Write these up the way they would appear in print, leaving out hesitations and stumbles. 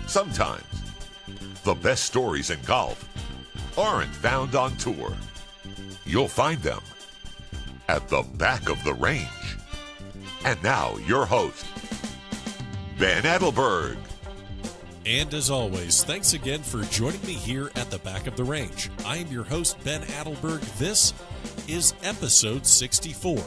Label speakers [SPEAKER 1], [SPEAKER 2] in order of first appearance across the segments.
[SPEAKER 1] Sometimes, the best stories in golf aren't found on tour. You'll find them at the back of the range. And now, your host, Ben Adelberg.
[SPEAKER 2] And as always, thanks again for joining me here at the back of the range. I am your host, Ben Adelberg. This is episode 64.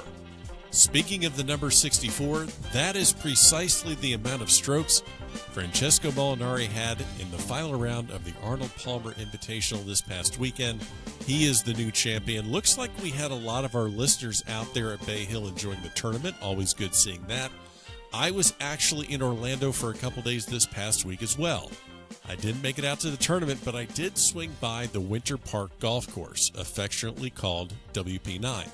[SPEAKER 2] Speaking of the number 64, that is precisely the amount of strokes Francesco Molinari had in the final round of the Arnold Palmer Invitational this past weekend. He is the new champion. Looks like we had a lot of our listeners out there at Bay Hill enjoying the tournament. Always good seeing that. I was actually in Orlando for a couple days this past week as well. I didn't make it out to the tournament, but I did swing by the Winter Park Golf Course, affectionately called WP9.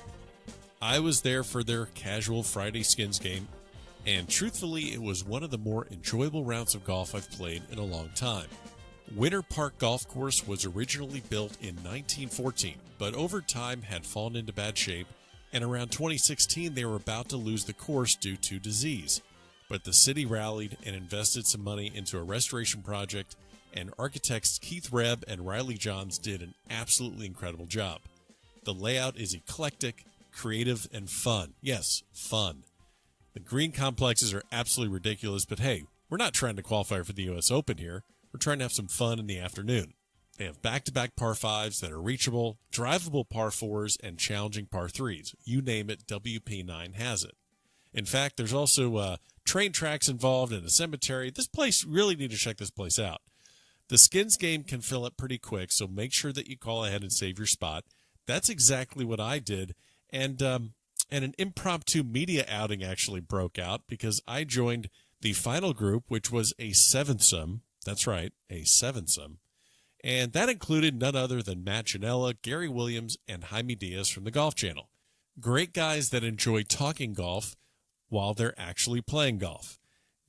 [SPEAKER 2] I was there for their casual Friday skins game, and truthfully, it was one of the more enjoyable rounds of golf I've played in a long time. Winter Park Golf Course was originally built in 1914, but over time had fallen into bad shape, and around 2016 they were about to lose the course due to disease. But the city rallied and invested some money into a restoration project, and architects Keith Rebb and Riley Johns did an absolutely incredible job. The layout is eclectic, creative, and fun. Yes, fun. The green complexes are absolutely ridiculous, but hey, we're not trying to qualify for the U.S. Open here. We're trying to have some fun in the afternoon. They have back-to-back par 5s that are reachable, drivable par 4s, and challenging par 3s. You name it, WP9 has it. In fact, there's also train tracks involved and a cemetery. This place, you really need to check this place out. The skins game can fill up pretty quick, so make sure that you call ahead and save your spot. That's exactly what I did. And an impromptu media outing actually broke out because I joined the final group, which was a sevensome. That's right, a sevensome. And that included none other than Matt Janella, Gary Williams, and Jaime Diaz from the Golf Channel. Great guys that enjoy talking golf while they're actually playing golf.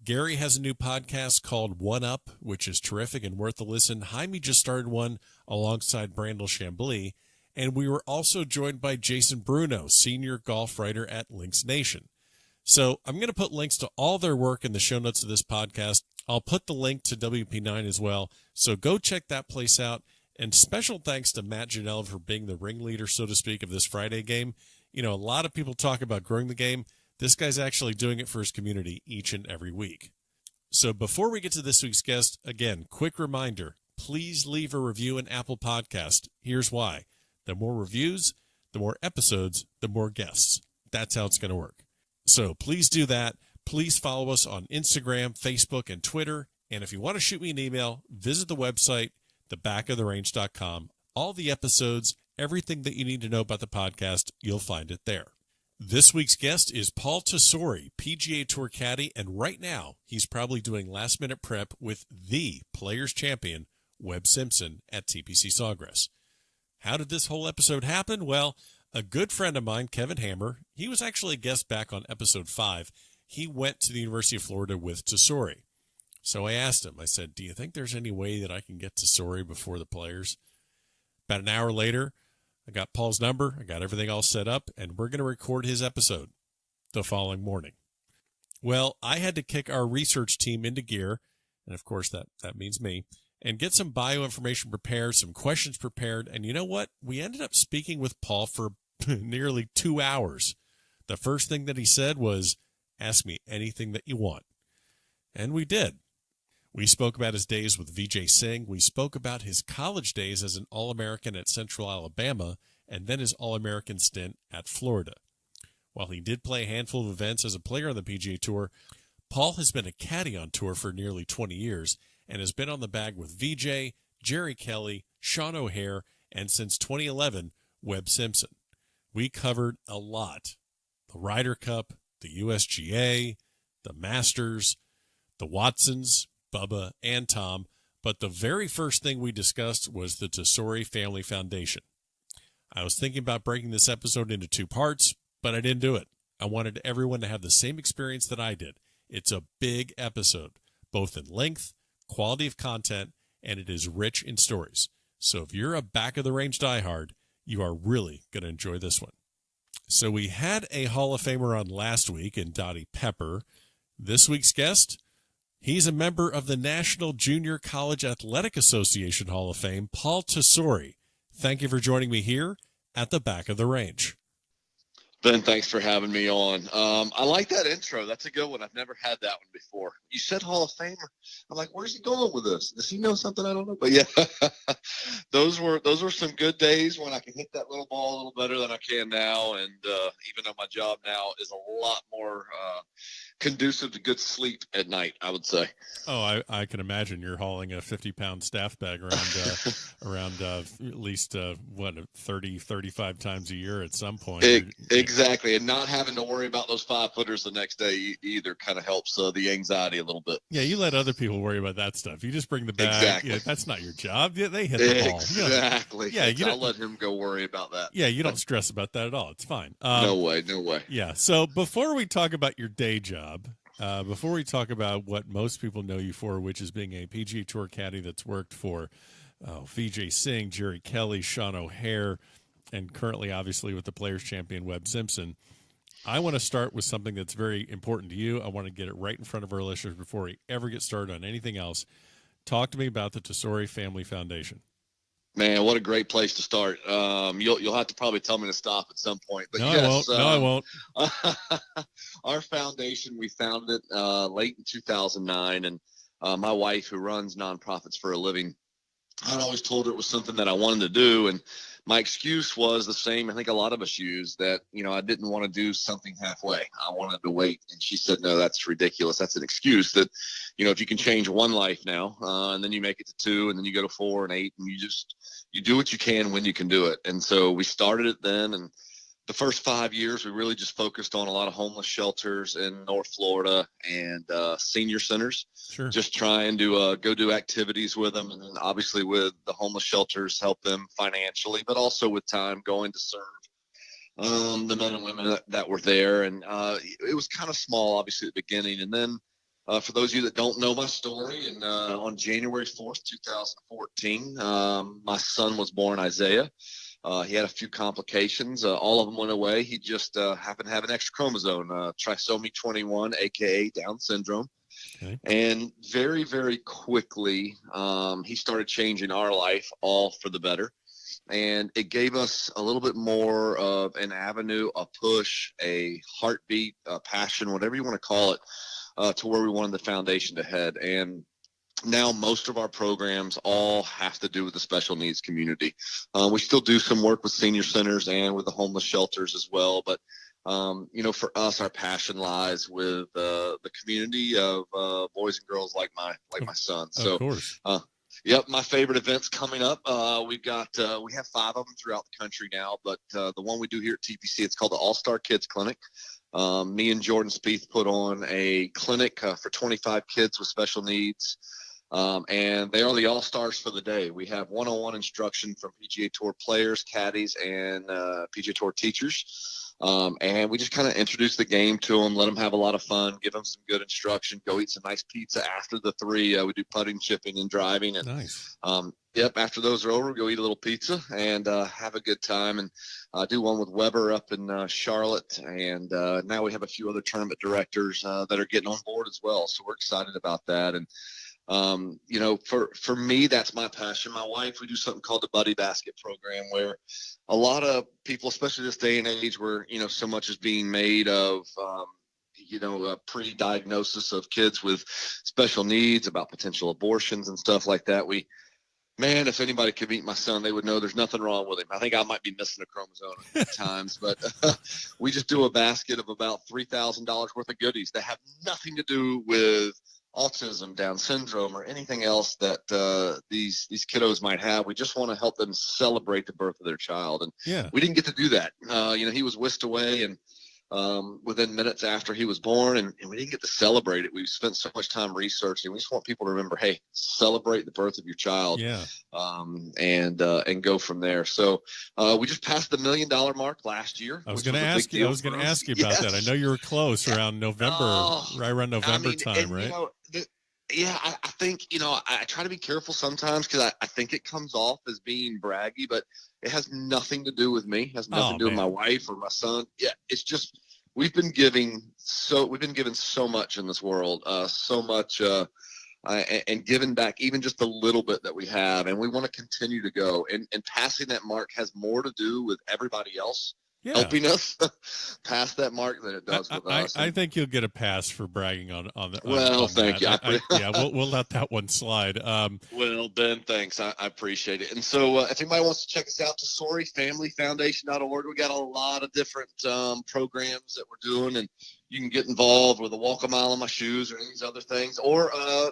[SPEAKER 2] Gary has a new podcast called One Up, which is terrific and worth a listen. Jaime just started one alongside Brandel Chamblee. And we were also joined by Jason Bruno, senior golf writer at LInksNation. So I'm going to put links to all their work in the show notes of this podcast. I'll put the link to WP9 as well. So go check that place out. And special thanks to Matt Janella for being the ringleader, so to speak, of this Friday game. You know, a lot of people talk about growing the game. This guy's actually doing it for his community each and every week. So before we get to this week's guest, again, quick reminder, please leave a review in Apple Podcast. Here's why. The more reviews, the more episodes, the more guests. That's how it's going to work. So please do that. Please follow us on Instagram, Facebook, and Twitter. And if you want to shoot me an email, visit the website, thebackoftherange.com. All the episodes, everything that you need to know about the podcast, you'll find it there. This week's guest is Paul Tesori, PGA Tour caddy, and right now he's probably doing last-minute prep with the Players Champion, Webb Simpson, at TPC Sawgrass. How did this whole episode happen? Well, a good friend of mine, Kevin Hammer, he was actually a guest back on episode 5. He went to the University of Florida with Tesori. So I asked him, I said, do you think there's any way that I can get Tesori before the Players? About an hour later, I got Paul's number, I got everything all set up, and we're going to record his episode the following morning. Well, I had to kick our research team into gear, and of course that means me, and get some bio information prepared, some questions prepared. And you know what? We ended up speaking with Paul for nearly 2 hours. The first thing that he said was, ask me anything that you want. And we did. We spoke about his days with Vijay Singh. We spoke about his college days as an All-American at Central Alabama, and then his All-American stint at Florida. While he did play a handful of events as a player on the PGA Tour, Paul has been a caddy on tour for nearly 20 years, and has been on the bag with Vijay, Jerry Kelly, Sean O'Hare, and since 2011, Webb Simpson. We covered a lot. The Ryder Cup, the USGA, the Masters, the Watsons, Bubba, and Tom, but the very first thing we discussed was the Tesori Family Foundation. I was thinking about breaking this episode into 2 parts, but I didn't do it. I wanted everyone to have the same experience that I did. It's a big episode, both in length, quality of content, and it is rich in stories. So if you're a back-of-the-range diehard, you are really going to enjoy this one. So we had a Hall of Famer on last week in Dottie Pepper. This week's guest, he's a member of the National Junior College Athletic Association Hall of Fame, Paul Tesori. Thank you for joining me here at the Back of the Range.
[SPEAKER 3] Ben, thanks for having me on. I like that intro. That's a good one. I've never had that one before. You said Hall of Famer. I'm like, where's he going with this? Does he know something I don't know? But yeah, those were some good days when I could hit that little ball a little better than I can now. And even though my job now is a lot more conducive to good sleep at night, I would say.
[SPEAKER 2] Oh, I can imagine you're hauling a 50-pound staff bag around at least 30, 35 times a year at some point.
[SPEAKER 3] Exactly, and not having to worry about those 5-footers the next day either kind of helps the anxiety a little bit.
[SPEAKER 2] Yeah, you let other people worry about that stuff. You just bring the bag.
[SPEAKER 3] Exactly.
[SPEAKER 2] Yeah, that's not your job. Yeah, they hit the ball.
[SPEAKER 3] Exactly.
[SPEAKER 2] Yeah,
[SPEAKER 3] I'll let him go worry about that.
[SPEAKER 2] Yeah, you don't stress about that at all. It's fine.
[SPEAKER 3] No way.
[SPEAKER 2] Yeah. So before we talk about your day job, before we talk about what most people know you for, which is being a PGA Tour caddy that's worked for Vijay Singh, Jerry Kelly, Sean O'Hare, and currently, obviously, with the Players Champion Webb Simpson, I want to start with something that's very important to you. I want to get it right in front of our listeners before we ever get started on anything else. Talk to me about the Tesori Family Foundation.
[SPEAKER 3] Man, what a great place to start. You'll have to probably tell me to stop at some point. But
[SPEAKER 2] no,
[SPEAKER 3] yes,
[SPEAKER 2] I won't.
[SPEAKER 3] Our foundation, we founded it late in 2009, and my wife, who runs nonprofits for a living, I'd always told her it was something that I wanted to do, and my excuse was the same I think a lot of us use, that, I didn't want to do something halfway. I wanted to wait. And she said, no, that's ridiculous. That's an excuse that, if you can change one life now, and then you make it to 2, and then you go to 4 and 8, and you do what you can when you can do it. And so we started it then, and the first 5 years, we really just focused on a lot of homeless shelters in North Florida and senior centers.
[SPEAKER 2] Sure. Just
[SPEAKER 3] trying to go do activities with them. And then obviously with the homeless shelters, help them financially, but also with time going to serve the men and women that were there. And it was kind of small, obviously, at the beginning. And then for those of you that don't know my story, and on January 4th, 2014, my son was born, Isaiah. He had a few complications. All of them went away. He just happened to have an extra chromosome, trisomy 21, a.k.a. Down syndrome.
[SPEAKER 2] Okay.
[SPEAKER 3] And very, very quickly, he started changing our life, all for the better. And it gave us a little bit more of an avenue, a push, a heartbeat, a passion, whatever you want to call it, to where we wanted the foundation to head. And now most of our programs all have to do with the special needs community. We still do some work with senior centers and with the homeless shelters as well. But, for us, our passion lies with the community of boys and girls like my son. So,
[SPEAKER 2] of course.
[SPEAKER 3] Yep, my favorite events coming up. We have 5 of them throughout the country now, but the one we do here at TPC, it's called the All-Star Kids Clinic. Me and Jordan Spieth put on a clinic for 25 kids with special needs. And they are the all-stars for the day. We have one-on-one instruction from PGA Tour players, caddies, and PGA Tour teachers. And we just kind of introduce the game to them, let them have a lot of fun, give them some good instruction, go eat some nice pizza after the 3. We do putting, chipping, and driving. And
[SPEAKER 2] nice.
[SPEAKER 3] After those are over, go eat a little pizza and have a good time. And do one with Weber up in Charlotte. And now we have a few other tournament directors that are getting on board as well. So we're excited about that. And for me, that's my passion. My wife, we do something called the Buddy Basket program, where a lot of people, especially this day and age where, so much is being made of, a pre-diagnosis of kids with special needs, about potential abortions and stuff like that. If anybody could meet my son, they would know there's nothing wrong with him. I think I might be missing a chromosome at times, but we just do a basket of about $3,000 worth of goodies that have nothing to do with autism, Down syndrome, or anything else that these kiddos might have. We just want to help them celebrate the birth of their child. And we didn't get to do that. He was whisked away and within minutes after he was born, and we didn't get to celebrate it. We spent so much time researching. We just want people to remember, hey, celebrate the birth of your child, and go from there. So we just passed the $1 million mark last year.
[SPEAKER 2] I was going to ask you about that. I know you were close around November, right around November time, right?
[SPEAKER 3] I think, I try to be careful sometimes because I think it comes off as being braggy, but it has nothing to do with me. It has nothing to do with my wife or my son. Yeah, it's just we've been given so much in this world, so much, and giving back even just a little bit that we have, and we want to continue to go. And passing that mark has more to do with everybody else helping us pass that mark than it does with us.
[SPEAKER 2] I think you'll get a pass for bragging on that.
[SPEAKER 3] Well, thank you.
[SPEAKER 2] We'll let that one slide.
[SPEAKER 3] Well, Ben, thanks. I appreciate it. And so if anybody wants to check us out, Tesori Family Foundation.org. We got a lot of different programs that we're doing, and you can get involved with a walk a mile in my shoes or any of these other things. Or,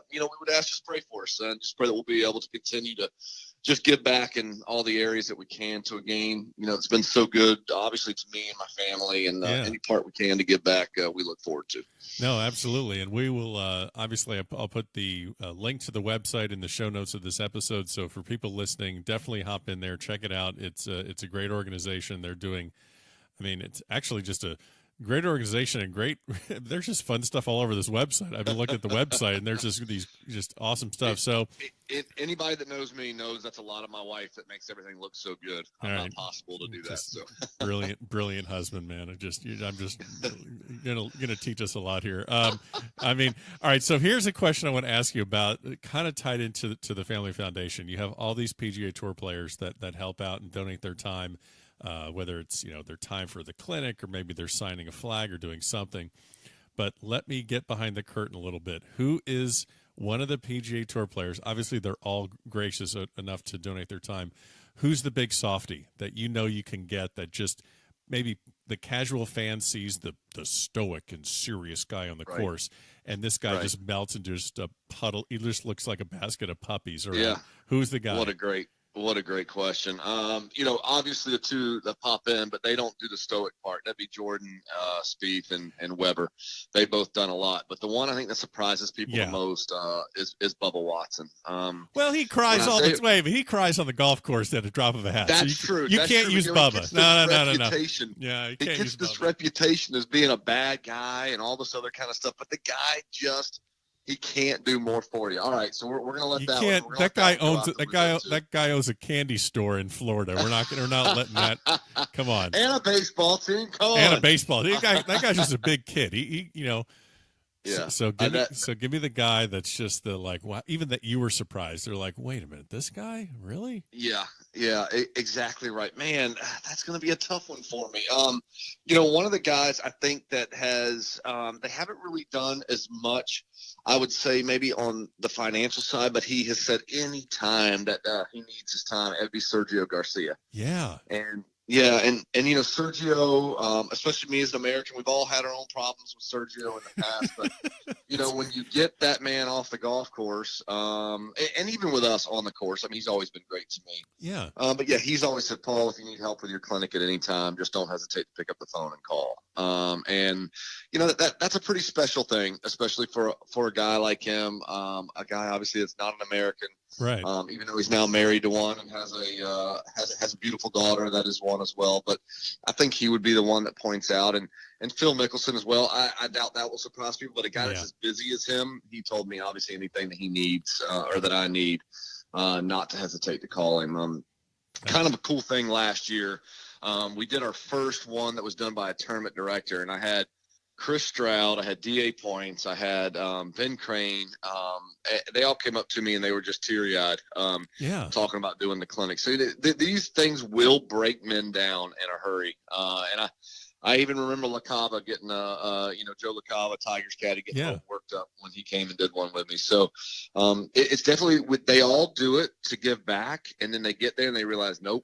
[SPEAKER 3] we would ask you to pray for us and just pray that we'll be able to continue to just give back in all the areas that we can to a game. It's been so good, obviously, to me and my family, and any part we can to give back, we look forward to.
[SPEAKER 2] No, absolutely. And we will, obviously, I'll put the link to the website in the show notes of this episode. So for people listening, definitely hop in there, check it out. It's a great organization. They're doing, it's actually just a great organization and great. There's just fun stuff all over this website. I've been looking at the website, and there's just awesome stuff. So
[SPEAKER 3] anybody that knows me knows that's a lot of my wife that makes everything look so good. It's not possible to do that. So
[SPEAKER 2] brilliant husband, man. I'm just gonna teach us a lot here. All right. So here's a question I want to ask you about, kind of tied into the Family Foundation. You have all these PGA Tour players that help out and donate their time. Whether it's their time for the clinic or maybe they're signing a flag or doing something. But let me get behind the curtain a little bit. Who is one of the PGA Tour players? Obviously, they're all gracious enough to donate their time. Who's the big softy that you can get that just maybe the casual fan sees the stoic and serious guy on the course, and this guy just melts into just a puddle. He just looks like a basket of puppies. Who's the guy?
[SPEAKER 3] What a great question. Obviously the two that pop in, but they don't do the stoic part. That'd be Jordan, Spieth, and Weber. They've both done a lot. But the one I think that surprises people the most is Bubba Watson.
[SPEAKER 2] Well, he cries but he cries on the golf course at a drop of a hat.
[SPEAKER 3] That's true.
[SPEAKER 2] You can't use Bubba. No.
[SPEAKER 3] Yeah, he gets this reputation as being a bad guy and all this other kind of stuff. But the guy he can't do more for you. All right, so we're gonna let
[SPEAKER 2] that guy owns a candy store in Florida. We're not letting that. Come on.
[SPEAKER 3] And a baseball team.
[SPEAKER 2] A baseball. That guy's just a big kid. Yeah. So give me the guy that's just wow, even that you were surprised. They're like, wait a minute, this guy really?
[SPEAKER 3] Yeah, exactly right, man. That's going to be a tough one for me. One of the guys I think that has they haven't really done as much, I would say, maybe on the financial side, but he has said any time that he needs his time, it'd be Sergio Garcia.
[SPEAKER 2] Yeah.
[SPEAKER 3] And Sergio, especially me as an American, we've all had our own problems with Sergio in the past. But when you get that man off the golf course, and even with us on the course, he's always been great to me.
[SPEAKER 2] Yeah.
[SPEAKER 3] But he's always said, Paul, if you need help with your clinic at any time, just don't hesitate to pick up the phone and call. That's a pretty special thing, especially for a guy like him, a guy obviously that's not an American.
[SPEAKER 2] Right.
[SPEAKER 3] Even though he's now married to one and has a beautiful daughter that is one as well. But I think he would be the one that points out, and Phil Mickelson as well. I doubt that will surprise people, but a guy that's as busy as him, he told me obviously anything that he needs or that I need, not to hesitate to call him. Kind of a cool thing last year. We did our first one that was done by a tournament director, and I had Chris Stroud, I had D.A. Points, I had Ben Crane. They all came up to me and they were just teary-eyed talking about doing the clinic. So these things will break men down in a hurry. And I even remember LaCava getting Joe LaCava, Tiger's caddy, getting all worked up when he came and did one with me. So it's definitely they all do it to give back, and then they get there and they realize, nope,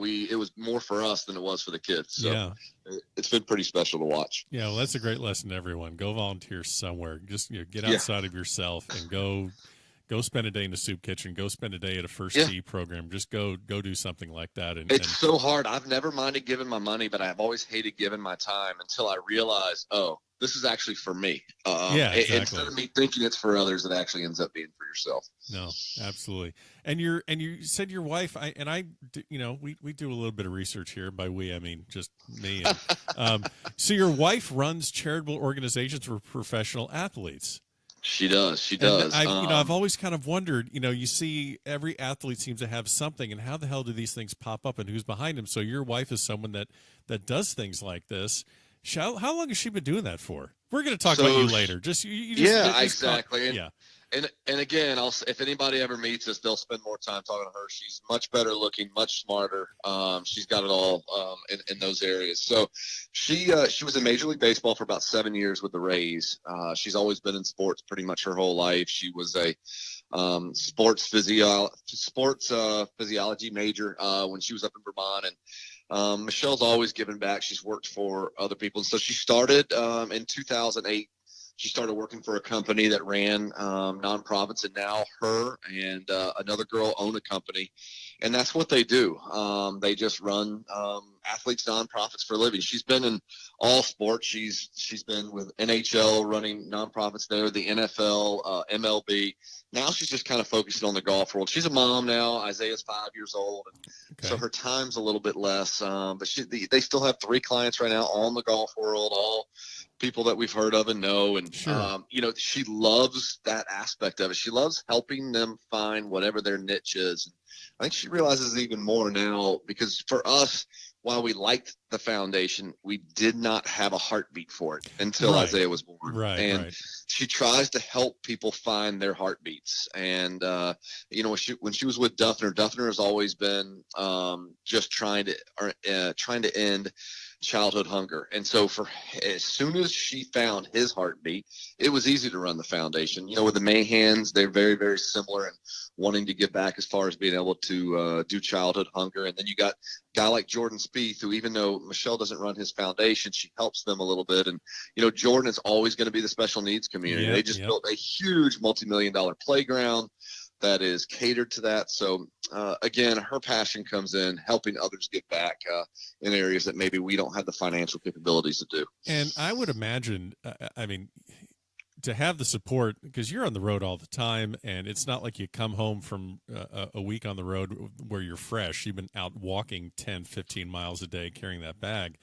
[SPEAKER 3] it was more for us than it was for the kids. So it's been pretty special to watch.
[SPEAKER 2] Yeah, well, that's a great lesson to everyone. Go volunteer somewhere. Just get outside of yourself and go spend a day in the soup kitchen. Go spend a day at a first tee program. Just go do something like that.
[SPEAKER 3] It's so hard. I've never minded giving my money, but I've always hated giving my time until I realized, this is actually for me.
[SPEAKER 2] Exactly.
[SPEAKER 3] Instead of me thinking it's for others, it actually ends up being for yourself.
[SPEAKER 2] No, absolutely. And you said your wife, we do a little bit of research here. By we, I mean just me. And, so your wife runs charitable organizations for professional athletes.
[SPEAKER 3] She does. And
[SPEAKER 2] I've always kind of wondered, you see every athlete seems to have something, and how the hell do these things pop up and who's behind them? So your wife is someone that does things like this. How long has she been doing that for? We're going to talk about you later.
[SPEAKER 3] Exactly.
[SPEAKER 2] Yeah.
[SPEAKER 3] And again, if anybody ever meets us, they'll spend more time talking to her. She's much better looking, much smarter. She's got it all in those areas. So she was in Major League Baseball for about 7 years with the Rays. She's always been in sports pretty much her whole life. She was a sports physiology major when she was up in Vermont, and Michelle's always given back. She's worked for other people, and so she started in 2008. She started working for a company that ran nonprofits, and now her and another girl own a company, and that's what they do. They just run athletes nonprofits for a living. She's been in all sports. She's been with NHL running nonprofits there, the NFL, MLB. Now she's just kind of focusing on the golf world. She's a mom now. Isaiah's 5 years old, so her time's a little bit less. But they still have 3 clients right now, all in the golf world, all people that we've heard of and know. And, she loves that aspect of it. She loves helping them find whatever their niche is. I think she realizes even more now, because for us, while we liked the foundation, we did not have a heartbeat for it until Isaiah was born. And she tries to help people find their heartbeats. And, when she was with Duffner has always been just trying to end childhood hunger. And so as soon as she found his heartbeat, it was easy to run the foundation. With the Mahans, they're very, very similar and wanting to give back as far as being able to do childhood hunger. And then you got a guy like Jordan Spieth, who, even though Michelle doesn't run his foundation, she helps them a little bit. And, Jordan is always going to be the special needs community. They just built a huge multi-million-dollar playground that is catered to that. So, again, her passion comes in helping others get back in areas that maybe we don't have the financial capabilities to do.
[SPEAKER 2] And I would imagine, to have the support, because you're on the road all the time, and it's not like you come home from a week on the road where you're fresh. You've been out walking 10, 15 miles a day carrying that bag.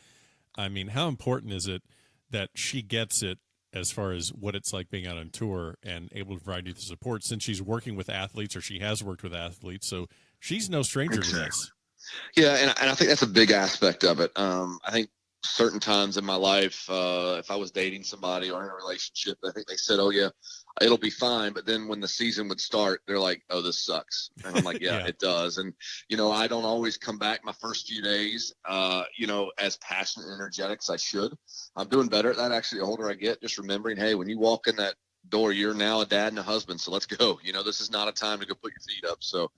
[SPEAKER 2] I mean, how important is it that she gets it as far as what it's like being out on tour and able to provide you the support, since she's working with athletes, or she has worked with athletes, so she's no stranger to this.
[SPEAKER 3] Yeah, and I think that's a big aspect of it. I think certain times in my life, if I was dating somebody or in a relationship, I think they said, "Oh yeah, it'll be fine." But then when the season would start, they're like, "Oh, this sucks." And I'm like, yeah, it does. And, I don't always come back my first few days, as passionate and energetic as I should. I'm doing better at that, actually, the older I get, just remembering, hey, when you walk in that door, you're now a dad and a husband, so let's go. This is not a time to go put your feet up. So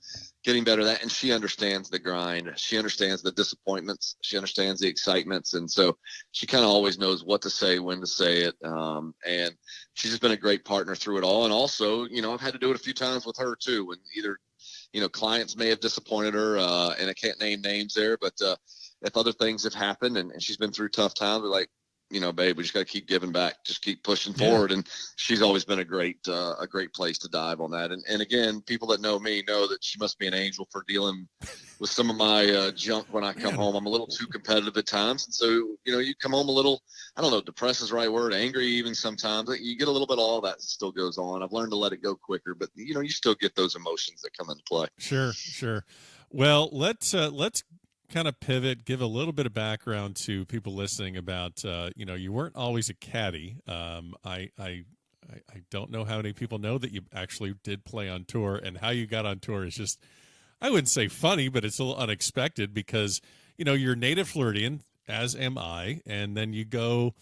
[SPEAKER 3] getting better at that. And she understands the grind. She understands the disappointments. She understands the excitements. And so she kind of always knows what to say, when to say it. And she's just been a great partner through it all. And also, I've had to do it a few times with her too, when either, clients may have disappointed her, and I can't name names there, but if other things have happened and she's been through tough times, we're like, babe, we just got to keep giving back, just keep pushing forward. And she's always been a great place to dive on that. And again, people that know me know that she must be an angel for dealing with some of my junk when I come home. I'm a little too competitive at times. And so, you come home a little, I don't know, depressed is the right word, angry even sometimes. You get a little bit of all that still goes on. I've learned to let it go quicker, but, you still get those emotions that come into play.
[SPEAKER 2] Sure. Well, let's kind of pivot, give a little bit of background to people listening about, you weren't always a caddy. I don't know how many people know that you actually did play on tour, and how you got on tour is just, I wouldn't say funny, but it's a little unexpected, because, you're native Floridian, as am I. And then you go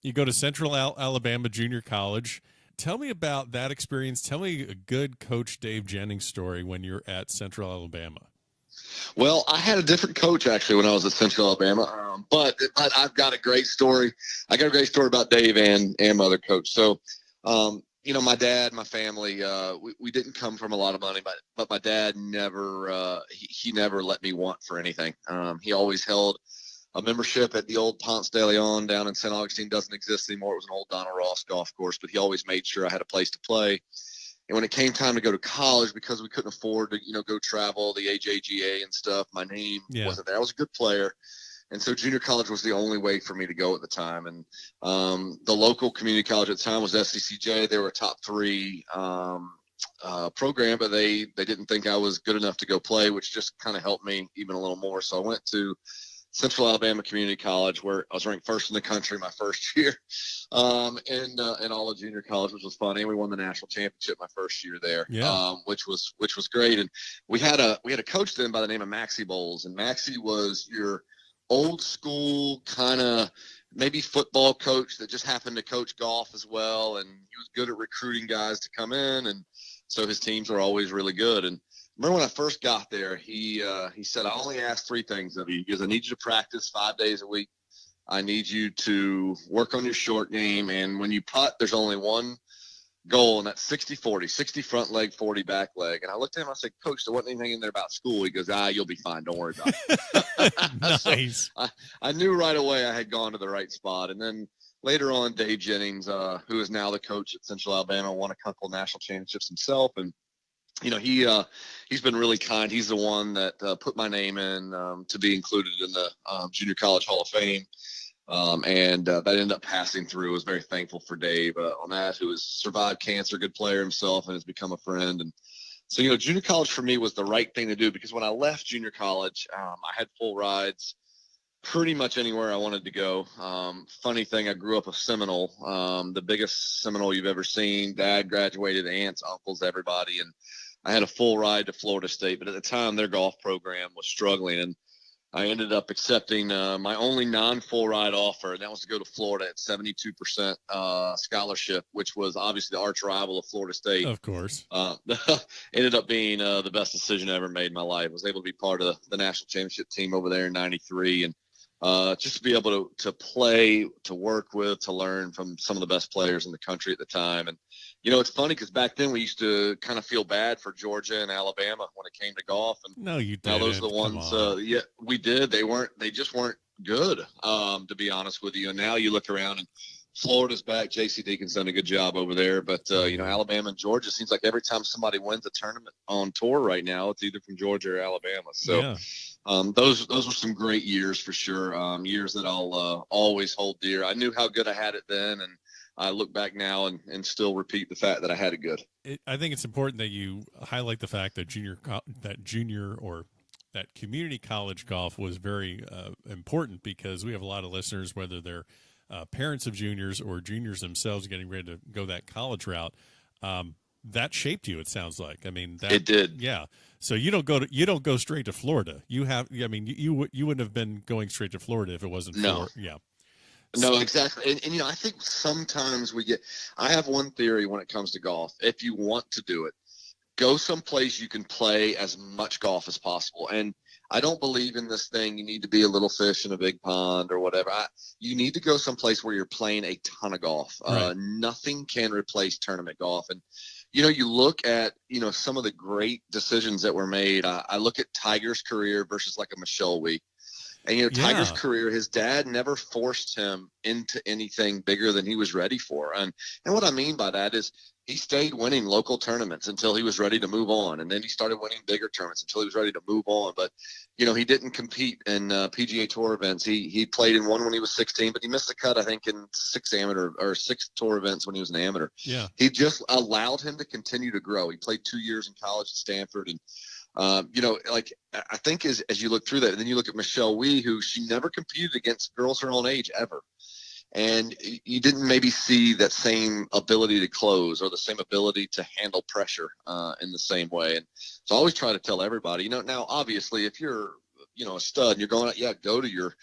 [SPEAKER 2] to Central Alabama Junior College. Tell me about that experience. Tell me a good Coach Dave Jennings story when you're at Central Alabama.
[SPEAKER 3] Well, I had a different coach actually when I was at Central Alabama, but I've got a great story. I got a great story about Dave and my other coach. So, my dad, my family, we didn't come from a lot of money, but my dad never, he never let me want for anything. He always held a membership at the old Ponce de Leon down in St. Augustine. Doesn't exist anymore. It was an old Donna Ross golf course, but he always made sure I had a place to play. And when it came time to go to college, because we couldn't afford to, go travel, the AJGA and stuff, my name wasn't there. I was a good player. And so junior college was the only way for me to go at the time. And the local community college at the time was SCCJ. They were a top 3 program, but they didn't think I was good enough to go play, which just kind of helped me even a little more. So I went to Central Alabama Community College, where I was ranked first in the country my first year, in all of junior college, which was funny. We won the national championship my first year there, which was great. And we had a coach then by the name of Maxie Bowles, and Maxie was your old school kind of maybe football coach that just happened to coach golf as well, and he was good at recruiting guys to come in, and so his teams were always really good. And remember when I first got there, he said, I only ask 3 things of you. He goes, I need you to practice 5 days a week. I need you to work on your short game. And when you putt, there's only one goal, and that's 60-40, 60 front leg, 40 back leg. And I looked at him, I said, Coach, there wasn't anything in there about school. He goes, you'll be fine. Don't worry about it.
[SPEAKER 2] Nice.
[SPEAKER 3] So I knew right away I had gone to the right spot. And then later on, Dave Jennings, who is now the coach at Central Alabama, won a couple national championships himself. And he's been really kind. He's the one that put my name in to be included in the Junior College Hall of Fame. And that ended up passing through. I was very thankful for Dave on that, who has survived cancer, good player himself, and has become a friend. And so, junior college for me was the right thing to do, because when I left junior college, I had full rides pretty much anywhere I wanted to go. Funny thing, I grew up a Seminole, the biggest Seminole you've ever seen. Dad graduated, aunts, uncles, everybody. And I had a full ride to Florida State, but at the time their golf program was struggling, and I ended up accepting my only non-full ride offer, and that was to go to Florida at 72% scholarship, which was obviously the arch rival of Florida State.
[SPEAKER 2] Of course.
[SPEAKER 3] Ended up being the best decision I ever made in my life. I was able to be part of the national championship team over there in '93, and just to be able to play, to work with, to learn from some of the best players in the country at the time. And it's funny because back then we used to kind of feel bad for Georgia and Alabama when it came to golf. And
[SPEAKER 2] no, you didn't.
[SPEAKER 3] Now those are the ones. Yeah, we did. They just weren't good, to be honest with you. And now you look around and Florida's back. J.C. Deacon's done a good job over there. But Alabama and Georgia, seems like every time somebody wins a tournament on tour right now, it's either from Georgia or Alabama. So. Yeah. Those were some great years for sure. Years that I'll always hold dear. I knew how good I had it then, and I look back now and still repeat the fact that I had it good.
[SPEAKER 2] I think it's important that you highlight the fact that that community college golf was very important, because we have a lot of listeners, whether they're parents of juniors or juniors themselves getting ready to go that college route. That shaped you, it sounds like. I mean,
[SPEAKER 3] it did.
[SPEAKER 2] Yeah. So you don't go straight to Florida. You wouldn't have been going straight to Florida if it wasn't for. Yeah.
[SPEAKER 3] No, exactly. And I think sometimes I have one theory when it comes to golf. If you want to do it, go someplace you can play as much golf as possible. And I don't believe in this thing, you need to be a little fish in a big pond or whatever. You need to go someplace where you're playing a ton of golf. Right. Nothing can replace tournament golf. And, you look at, some of the great decisions that were made. I look at Tiger's career versus like a Michelle Wee. And, Tiger's career, his dad never forced him into anything bigger than he was ready for. And what I mean by that is he stayed winning local tournaments until he was ready to move on. And then he started winning bigger tournaments until he was ready to move on. But, he didn't compete in PGA Tour events. He played in one when he was 16, but he missed the cut, I think, in 6 tour events when he was an amateur.
[SPEAKER 2] Yeah.
[SPEAKER 3] He just allowed him to continue to grow. He played 2 years in college at Stanford. And, I think as you look through that, and then you look at Michelle Wee, who she never competed against girls her own age ever. And you didn't maybe see that same ability to close or the same ability to handle pressure in the same way. And so I always try to tell everybody, now, obviously, if you're, a stud and you're going out, go to your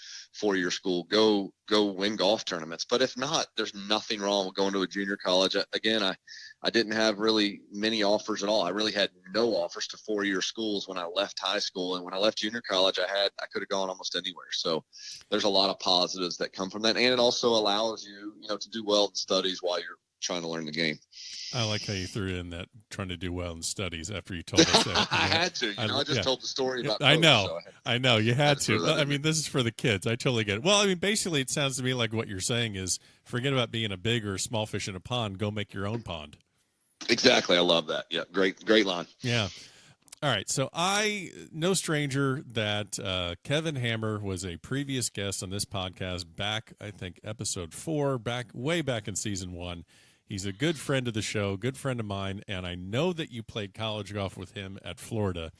[SPEAKER 3] 4-year school, go win golf tournaments. But if not, there's nothing wrong with going to a junior college. Again, I didn't have really many offers at all. I really had no offers to 4-year schools when I left high school. And when I left junior college, I could have gone almost anywhere. So there's a lot of positives that come from that. And it also allows you, to do well in studies while you're trying to learn the game.
[SPEAKER 2] I like how you threw in that trying to do well in studies after you told us that.
[SPEAKER 3] I had to. I just told the story about
[SPEAKER 2] coach, I know. You had to. I mean, this is for the kids. I totally get it. Well, I mean, basically, it sounds to me like what you're saying is forget about being a big or small fish in a pond. Go make your own pond.
[SPEAKER 3] Exactly. I love that. Yeah. Great line. Yeah.
[SPEAKER 2] All right. So no stranger that Kevin Hammer was a previous guest on this podcast back, I think, episode 4, way back in season 1. He's a good friend of the show, good friend of mine, and I know that you played college golf with him at Florida.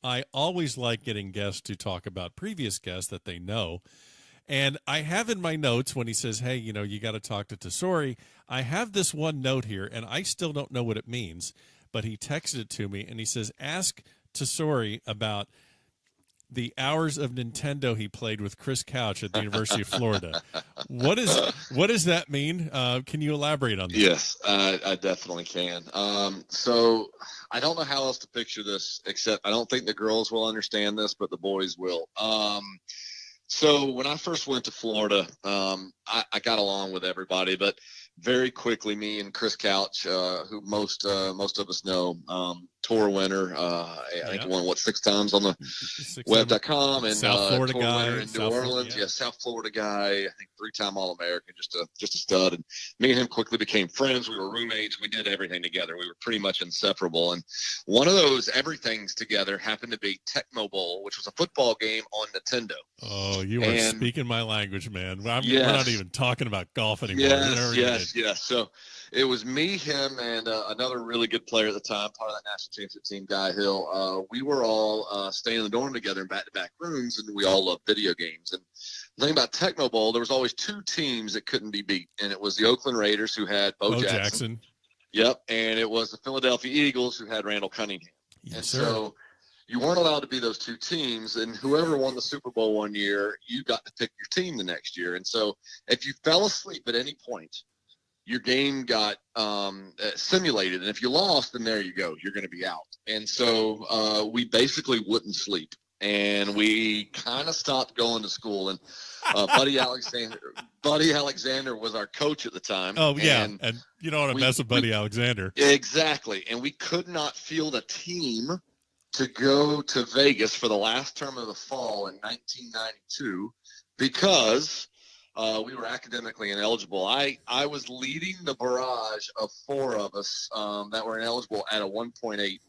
[SPEAKER 2] I always like getting guests to talk about previous guests that they know. And I have in my notes when he says, hey, you got to talk to Tesori, I have this one note here, and I still don't know what it means, but he texted it to me, and he says, ask Tesori about the hours of Nintendo he played with Chris Couch at the University of Florida. What does that mean? Can you elaborate on that?
[SPEAKER 3] Yes, I definitely can. So I don't know how else to picture this, except I don't think the girls will understand this, but the boys will. So when I first went to Florida, I got along with everybody, but very quickly, me and Chris Couch, who most of us know, tour winner. I think he won 6 times on the Webb.com, and
[SPEAKER 2] South Florida
[SPEAKER 3] tour
[SPEAKER 2] guy
[SPEAKER 3] winner in New Orleans. Yeah, South Florida guy. I think 3-time All-American, just a stud. And me and him quickly became friends. We were roommates. We did everything together. We were pretty much inseparable. And one of those everythings together happened to be Tecmo Bowl, which was a football game on Nintendo.
[SPEAKER 2] Oh, you are speaking my language, man. We're not even talking about golf anymore.
[SPEAKER 3] Yes. So it was me, him, and another really good player at the time, part of that national championship team, Guy Hill. We were all staying in the dorm together in back-to-back rooms, and we all loved video games. And the thing about Tecmo Bowl, there was always 2 teams that couldn't be beat, and it was the Oakland Raiders, who had Bo Jackson. Yep, and it was the Philadelphia Eagles, who had Randall Cunningham.
[SPEAKER 2] Yes,
[SPEAKER 3] sir. So you weren't allowed to be those 2 teams, and whoever won the Super Bowl one year, you got to pick your team the next year. And so if you fell asleep at any point, your game got simulated, and if you lost, then there you go, you're going to be out. And so we basically wouldn't sleep, and we kind of stopped going to school. And Buddy Alexander was our coach at the time.
[SPEAKER 2] Oh yeah, and you don't want to mess with Buddy Alexander.
[SPEAKER 3] Exactly, and we could not field a team to go to Vegas for the last term of the fall in 1992 because we were academically ineligible. I was leading the barrage of 4 of us that were ineligible at a 1.8.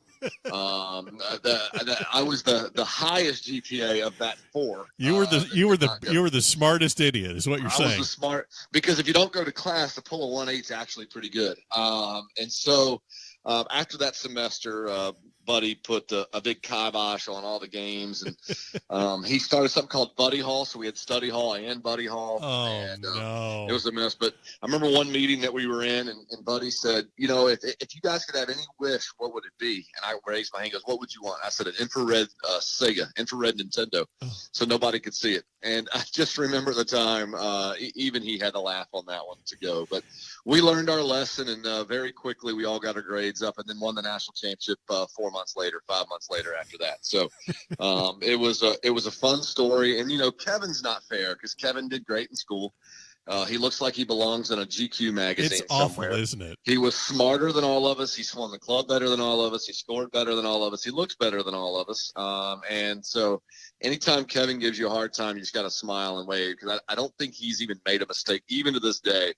[SPEAKER 3] I was the highest GPA of that 4.
[SPEAKER 2] You were the smartest idiot, is what you're saying.
[SPEAKER 3] I was the smart, because if you don't go to class, to pull a 1.8 is actually pretty good. And so after that semester, Buddy put a big kibosh on all the games, and he started something called Buddy Hall. So we had Study Hall and Buddy Hall.
[SPEAKER 2] Oh,
[SPEAKER 3] and,
[SPEAKER 2] no.
[SPEAKER 3] It was a mess. But I remember one meeting that we were in, and Buddy said, if you guys could have any wish, what would it be? And I raised my hand, goes, what would you want? I said, an infrared Sega, infrared Nintendo, so nobody could see it. And I just remember the time, even he had to laugh on that one to go. But we learned our lesson, and very quickly we all got our grades up, and then won the national championship 5 months later after that. So it was a fun story. And Kevin's not fair, because Kevin did great in school. He looks like he belongs in a GQ magazine.
[SPEAKER 2] It's awful,
[SPEAKER 3] somewhere.
[SPEAKER 2] Isn't it?
[SPEAKER 3] He was smarter than all of us. He swung the club better than all of us. He scored better than all of us. He looks better than all of us. And so anytime Kevin gives you a hard time, you just got to smile and wave, because I don't think he's even made a mistake, even to this day.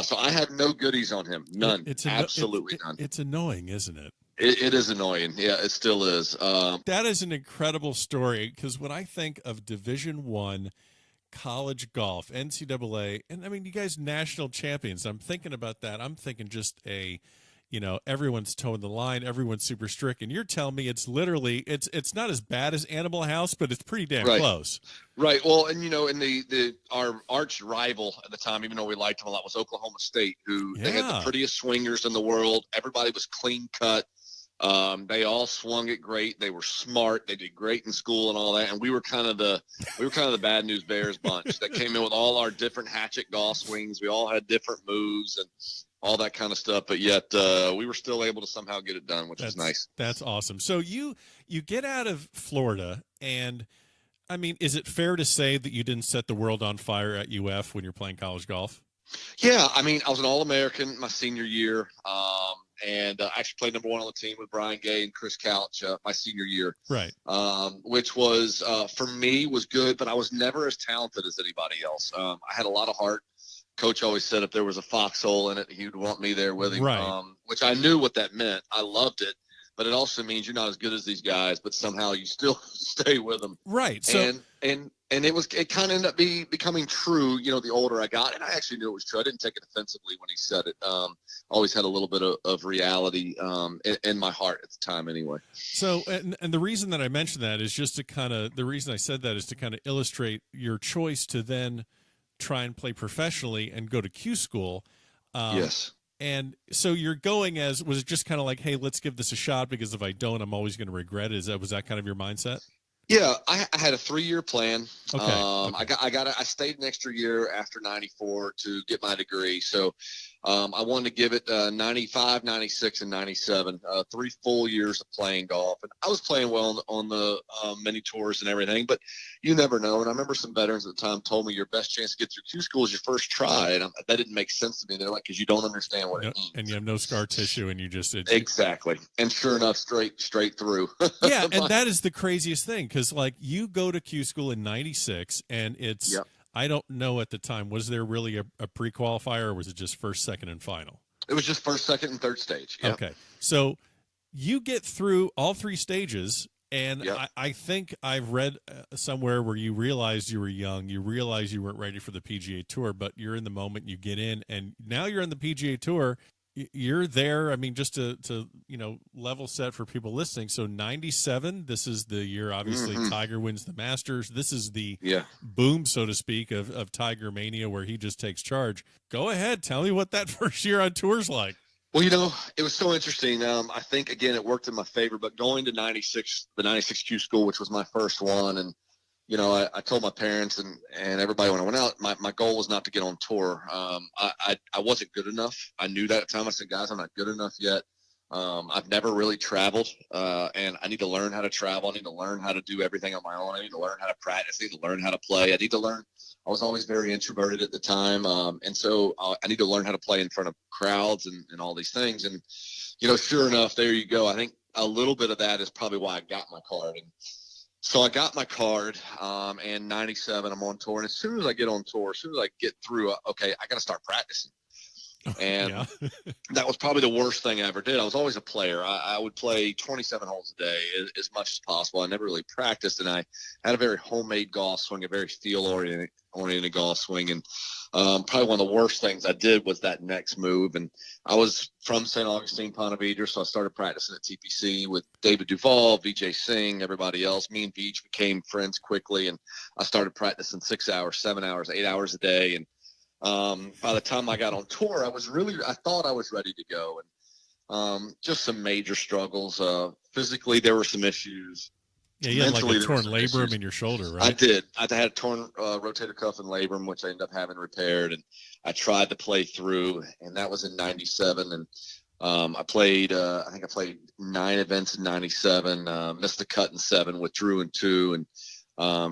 [SPEAKER 3] So I have no goodies on him. None. Absolutely none.
[SPEAKER 2] It's annoying, isn't it?
[SPEAKER 3] It is annoying. Yeah, it still is.
[SPEAKER 2] That is an incredible story, because when I think of Division I college golf, NCAA, and I mean, you guys national champions, I'm thinking about that. I'm thinking just everyone's toeing the line, everyone's super strict, and you're telling me it's literally it's not as bad as Animal House, but it's pretty damn close.
[SPEAKER 3] Right. Well, and in our arch rival at the time, even though we liked them a lot, was Oklahoma State, who they had the prettiest swingers in the world. Everybody was clean cut. They all swung it great. They were smart. They did great in school and all that. And we were kind of the bad news bears bunch that came in with all our different hatchet golf swings. We all had different moves and all that kind of stuff. But yet we were still able to somehow get it done, which is nice.
[SPEAKER 2] That's awesome. So you get out of Florida, and I mean, is it fair to say that you didn't set the world on fire at UF when you're playing college golf?
[SPEAKER 3] Yeah. I mean, I was an All-American my senior year. And I actually played number 1 on the team with Brian Gay and Chris Couch my senior year.
[SPEAKER 2] Right.
[SPEAKER 3] Which was, for me, was good, but I was never as talented as anybody else. I had a lot of heart. Coach always said if there was a foxhole in it, he would want me there with him,
[SPEAKER 2] right.
[SPEAKER 3] Which I knew what that meant. I loved it, but it also means you're not as good as these guys, but somehow you still stay with them.
[SPEAKER 2] Right. So
[SPEAKER 3] and it kind of ended up becoming true, the older I got. And I actually knew it was true. I didn't take it offensively when he said it. Always had a little bit of reality in my heart at the time anyway.
[SPEAKER 2] So, and the reason that I mentioned that is just to the reason I said that is to kind of illustrate your choice to then try and play professionally and go to Q school.
[SPEAKER 3] Yes.
[SPEAKER 2] And so you're going was it just kind of like, hey, let's give this a shot because if I don't, I'm always going to regret it. Was that kind of your mindset?
[SPEAKER 3] Yeah, I had a 3-year plan.
[SPEAKER 2] Okay.
[SPEAKER 3] I stayed an extra year after 94 to get my degree. So I wanted to give it 95, 96, and 97, 3 full years of playing golf. And I was playing well on the mini tours and everything, but you never know. And I remember some veterans at the time told me your best chance to get through Q school is your first try. And that didn't make sense to me. They're like, because you don't understand what it means.
[SPEAKER 2] And you have no scar tissue and you just.
[SPEAKER 3] Exactly. And sure enough, straight through.
[SPEAKER 2] Yeah. And that is the craziest thing. Because like you go to Q school in 96 and it's. Yep. I don't know at the time, was there really a pre-qualifier or was it just first, second, and final?
[SPEAKER 3] It was just first, second, and third stage. Yep.
[SPEAKER 2] Okay. So you get through all 3 stages, and yep. I think I've read somewhere where you realized you were young, you realized you weren't ready for the PGA Tour, but you're in the moment, you get in, and now you're in the PGA Tour. You're there. I mean, just to level set for people listening. So 97, this is the year, obviously, Tiger wins the Masters. This is the boom, so to speak, of Tiger Mania where he just takes charge. Go ahead. Tell me what that first year on tour's like.
[SPEAKER 3] Well, it was so interesting. I think, again, it worked in my favor. But going to 96, the 96 Q school, which was my first one, and I told my parents and everybody when I went out, my goal was not to get on tour. I wasn't good enough. I knew that at the time. I said, guys, I'm not good enough yet. I've never really traveled, and I need to learn how to travel. I need to learn how to do everything on my own. I need to learn how to practice. I need to learn how to play. I need to learn. I was always very introverted at the time, and so I need to learn how to play in front of crowds and all these things. And, sure enough, there you go. I think a little bit of that is probably why I got my card. And so I got my card, and 97, I'm on tour. And as soon as I get on tour, as soon as I get through, okay, I got to start practicing. And that was probably the worst thing I ever did. I was always a player. I would play 27 holes a day as much as possible. I never really practiced, and I had a very homemade golf swing, a very feel-oriented golf swing. And probably one of the worst things I did was that next move. And I was from St. Augustine, Ponte Vedra, so I started practicing at TPC with David Duval, Vijay Singh, everybody else. Me and Vij became friends quickly, and I started practicing 6 hours, 7 hours, 8 hours a day. And by the time I got on tour, I thought I was ready to go. And just some major struggles. Physically, there were some issues.
[SPEAKER 2] Yeah, you had like a torn labrum in your shoulder, right?
[SPEAKER 3] I did. I had a torn rotator cuff and labrum, which I ended up having repaired. And I tried to play through, and that was in 97. And I played 9 events in 97, missed the cut in 7, withdrew in 2. And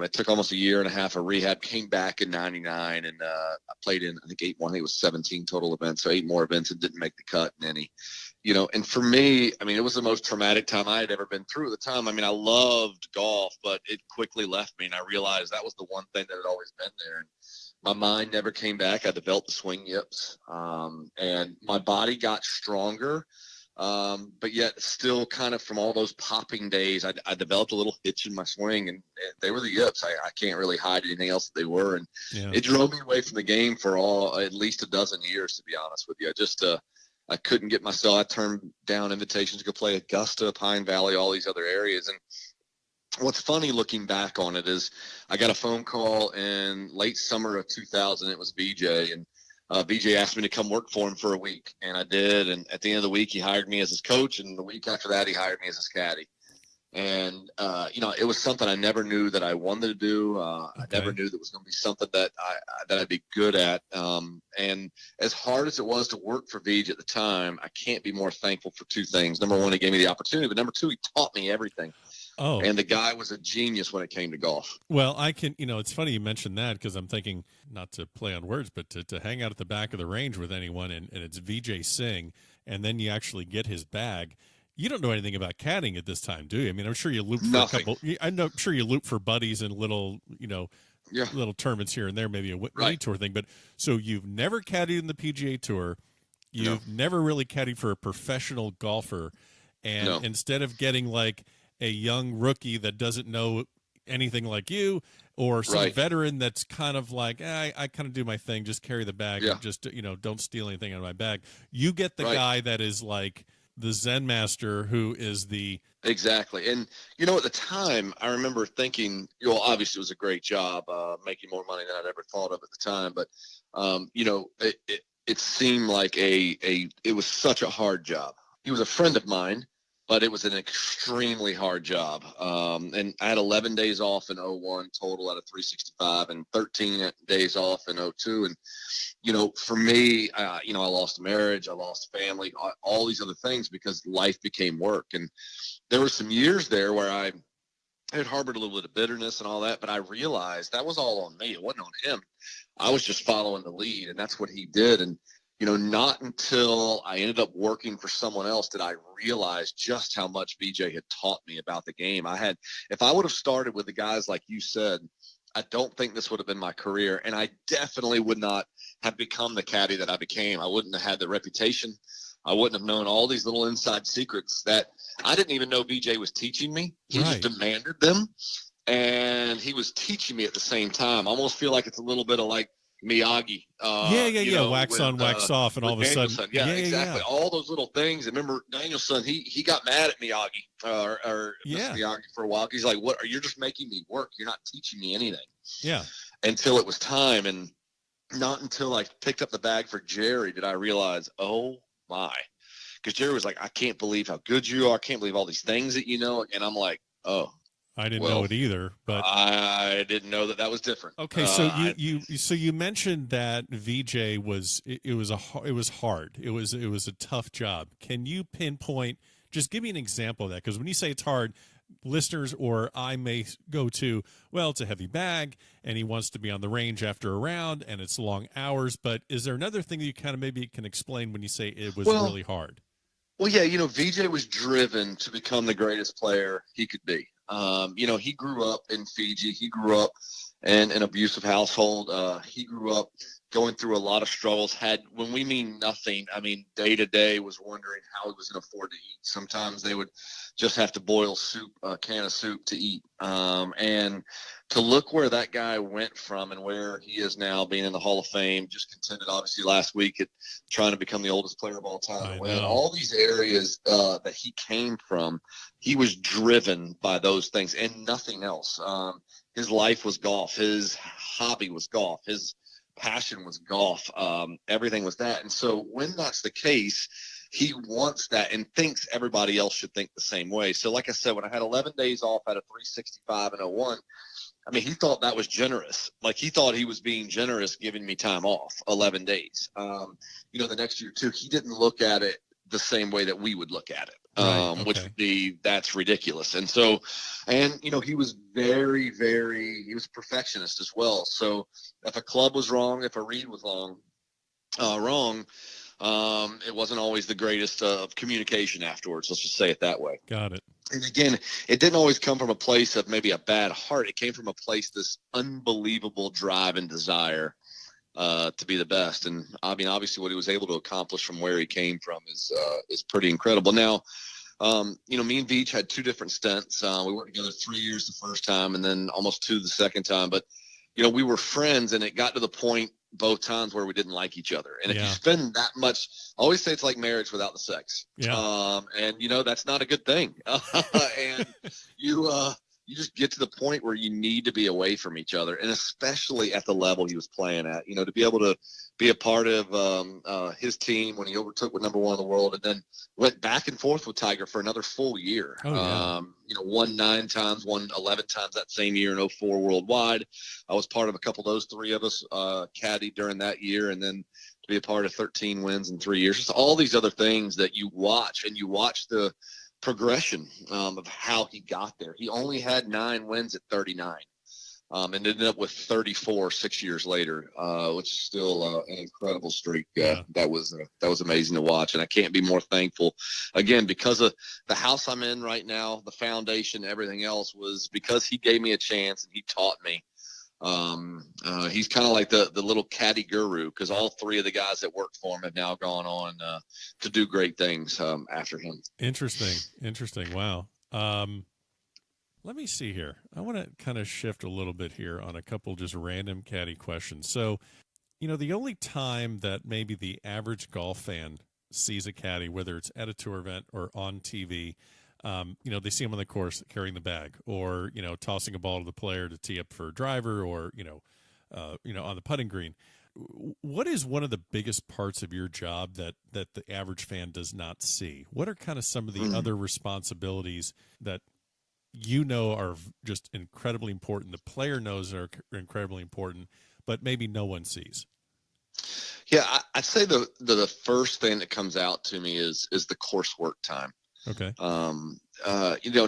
[SPEAKER 3] it took almost a year and a half of rehab, came back in 99, and I played in, I think it was 17 total events, so 8 more events and didn't make the cut in any. And for me, I mean, it was the most traumatic time I had ever been through at the time. I mean, I loved golf, but it quickly left me, and I realized that was the one thing that had always been there. And my mind never came back. I developed the swing yips, and my body got stronger. But yet still kind of from all those popping days, I developed a little hitch in my swing, and they were the yips. I can't really hide anything else that they were. And it drove me away from the game for at least a dozen years, to be honest with you. I couldn't get myself. I turned down invitations to go play Augusta, Pine Valley, all these other areas. And what's funny looking back on it is I got a phone call in late summer of 2000. It was VJ, and VJ asked me to come work for him for a week, and I did. And at the end of the week, he hired me as his coach, and the week after that, he hired me as his caddy. And it was something I never knew that I wanted to do. I never knew that was going to be something that I'd be good at. And as hard as it was to work for VJ at the time, I can't be more thankful for 2 things. Number 1, he gave me the opportunity, but number 2, he taught me everything.
[SPEAKER 2] Oh,
[SPEAKER 3] and the guy was a genius when it came to golf.
[SPEAKER 2] Well, it's funny you mentioned that, because I'm thinking, not to play on words, but to hang out at the back of the range with anyone, and it's Vijay Singh, and then you actually get his bag. You don't know anything about caddying at this time, do you? I mean, I'm sure you loop for
[SPEAKER 3] Nothing.
[SPEAKER 2] I'm sure you loop for buddies and little, little tournaments here and there, maybe a mini tour thing. But so you've never caddied in the PGA Tour. You've never really caddied for a professional golfer. And
[SPEAKER 3] No.
[SPEAKER 2] instead of getting like a young rookie that doesn't know anything like you, or some
[SPEAKER 3] Right.
[SPEAKER 2] veteran that's kind of like, I kind of do my thing, just carry the bag
[SPEAKER 3] Yeah.
[SPEAKER 2] and just, don't steal anything out of my bag. You get the
[SPEAKER 3] Right.
[SPEAKER 2] guy that is like the Zen master who is the.
[SPEAKER 3] Exactly. And, at the time, I remember thinking, obviously it was a great job, making more money than I'd ever thought of at the time. But, it seemed like it was such a hard job. He was a friend of mine, but it was an extremely hard job. And I had 11 days off in 01 total out of 365 and 13 days off in 02. And, for me, I lost a marriage, I lost a family, all these other things because life became work. And there were some years there where I had harbored a little bit of bitterness and all that, but I realized that was all on me. It wasn't on him. I was just following the lead, and that's what he did. And, not until I ended up working for someone else did I realize just how much VJ had taught me about the game. If I would have started with the guys like you said, I don't think this would have been my career, and I definitely would not have become the caddy that I became. I wouldn't have had the reputation. I wouldn't have known all these little inside secrets that I didn't even know VJ was teaching me. He just demanded them, and he was teaching me at the same time. I almost feel like it's a little bit of like Miyagi.
[SPEAKER 2] Wax on, wax off, and all of a sudden.
[SPEAKER 3] Yeah, exactly. All those little things. And remember, Danielson, he got mad at Miyagi, or Mr. Miyagi for a while. He's like, "What? You're just making me work. You're not teaching me anything."
[SPEAKER 2] Yeah. Until
[SPEAKER 3] it was time, and not until I picked up the bag for Jerry did I realize, oh my, because Jerry was like, "I can't believe how good you are. I can't believe all these things that you know." And I'm like, "Oh."
[SPEAKER 2] I didn't know it either, but
[SPEAKER 3] I didn't know that was different.
[SPEAKER 2] Okay, so you mentioned that VJ was hard. It was a tough job. Can you pinpoint? Just give me an example of that, because when you say it's hard, listeners or I may go to, well, it's a heavy bag, and he wants to be on the range after a round, and it's long hours. But is there another thing that you kind of maybe can explain when you say it was really hard?
[SPEAKER 3] Well, yeah, VJ was driven to become the greatest player he could be. He grew up in Fiji. He grew up in an abusive household. He grew up going through a lot of struggles. When we mean nothing, I mean day to day was wondering how he was going to afford to eat. Sometimes they would just have to boil soup, a can of soup to eat. And to look where that guy went from and where he is now, being in the Hall of Fame, just contended obviously last week at trying to become the oldest player of all time. All these areas that he came from, he was driven by those things and nothing else. His life was golf. His hobby was golf. His passion was golf. Everything was that. And so when that's the case, he wants that and thinks everybody else should think the same way. So like I said, when I had 11 days off out of 365 and 01, I mean, he thought that was generous. Like, he thought he was being generous giving me time off, 11 days. The next year too, he didn't look at it the same way that we would look at it, which would be, that's ridiculous. And so, he was very, very, he was a perfectionist as well. So if a club was wrong, if a read was wrong, it wasn't always the greatest of communication afterwards. Let's just say it that way.
[SPEAKER 2] Got it.
[SPEAKER 3] And again, it didn't always come from a place of maybe a bad heart. It came from a place, this unbelievable drive and desire to be the best. And I mean, obviously what he was able to accomplish from where he came from is pretty incredible. Now, me and Veach had two different stints. We worked together 3 years the first time and then almost 2 the second time. But, we were friends, and it got to the point both times where we didn't like each other. And if you spend that much, I always say it's like marriage without the sex.
[SPEAKER 2] Yeah.
[SPEAKER 3] And that's not a good thing. And you just get to the point where you need to be away from each other, and especially at the level he was playing at, to be able to be a part of his team when he overtook with number 1 in the world, and then went back and forth with Tiger for another full year. Won 9 times, won 11 times that same year in 04 worldwide. I was part of a couple of those, 3 of us caddy during that year, and then to be a part of 13 wins in 3 years. Just all these other things that you watch, and you watch the progression of how he got there. He only had 9 wins at 39, and ended up with 34 6 years later, which is still an incredible streak. That was amazing to watch, and I can't be more thankful. Again, because of the house I'm in right now, the foundation, everything else, was because he gave me a chance and he taught me He's kind of like the little caddy guru, because all three of the guys that worked for him have now gone on to do great things after him.
[SPEAKER 2] Interesting. Wow. Let me see here. I want to kind of shift a little bit here on a couple just random caddy questions. So, the only time that maybe the average golf fan sees a caddy, whether it's at a tour event or on TV, they see him on the course carrying the bag, or, tossing a ball to the player to tee up for a driver, or, on the putting green. What is one of the biggest parts of your job that the average fan does not see? What are kind of some of the other responsibilities that are just incredibly important, the player knows are incredibly important, but maybe no one sees?
[SPEAKER 3] Yeah, I'd say the first thing that comes out to me is the coursework time.
[SPEAKER 2] Okay.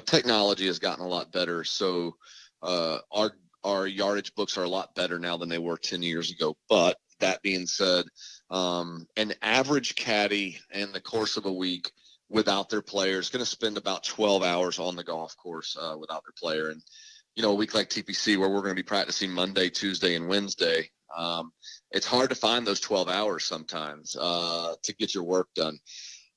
[SPEAKER 3] Technology has gotten a lot better, so our yardage books are a lot better now than they were 10 years ago. But that being said, an average caddy in the course of a week without their player is going to spend about 12 hours on the golf course without their player. And, a week like TPC, where we're going to be practicing Monday, Tuesday, and Wednesday, it's hard to find those 12 hours sometimes to get your work done.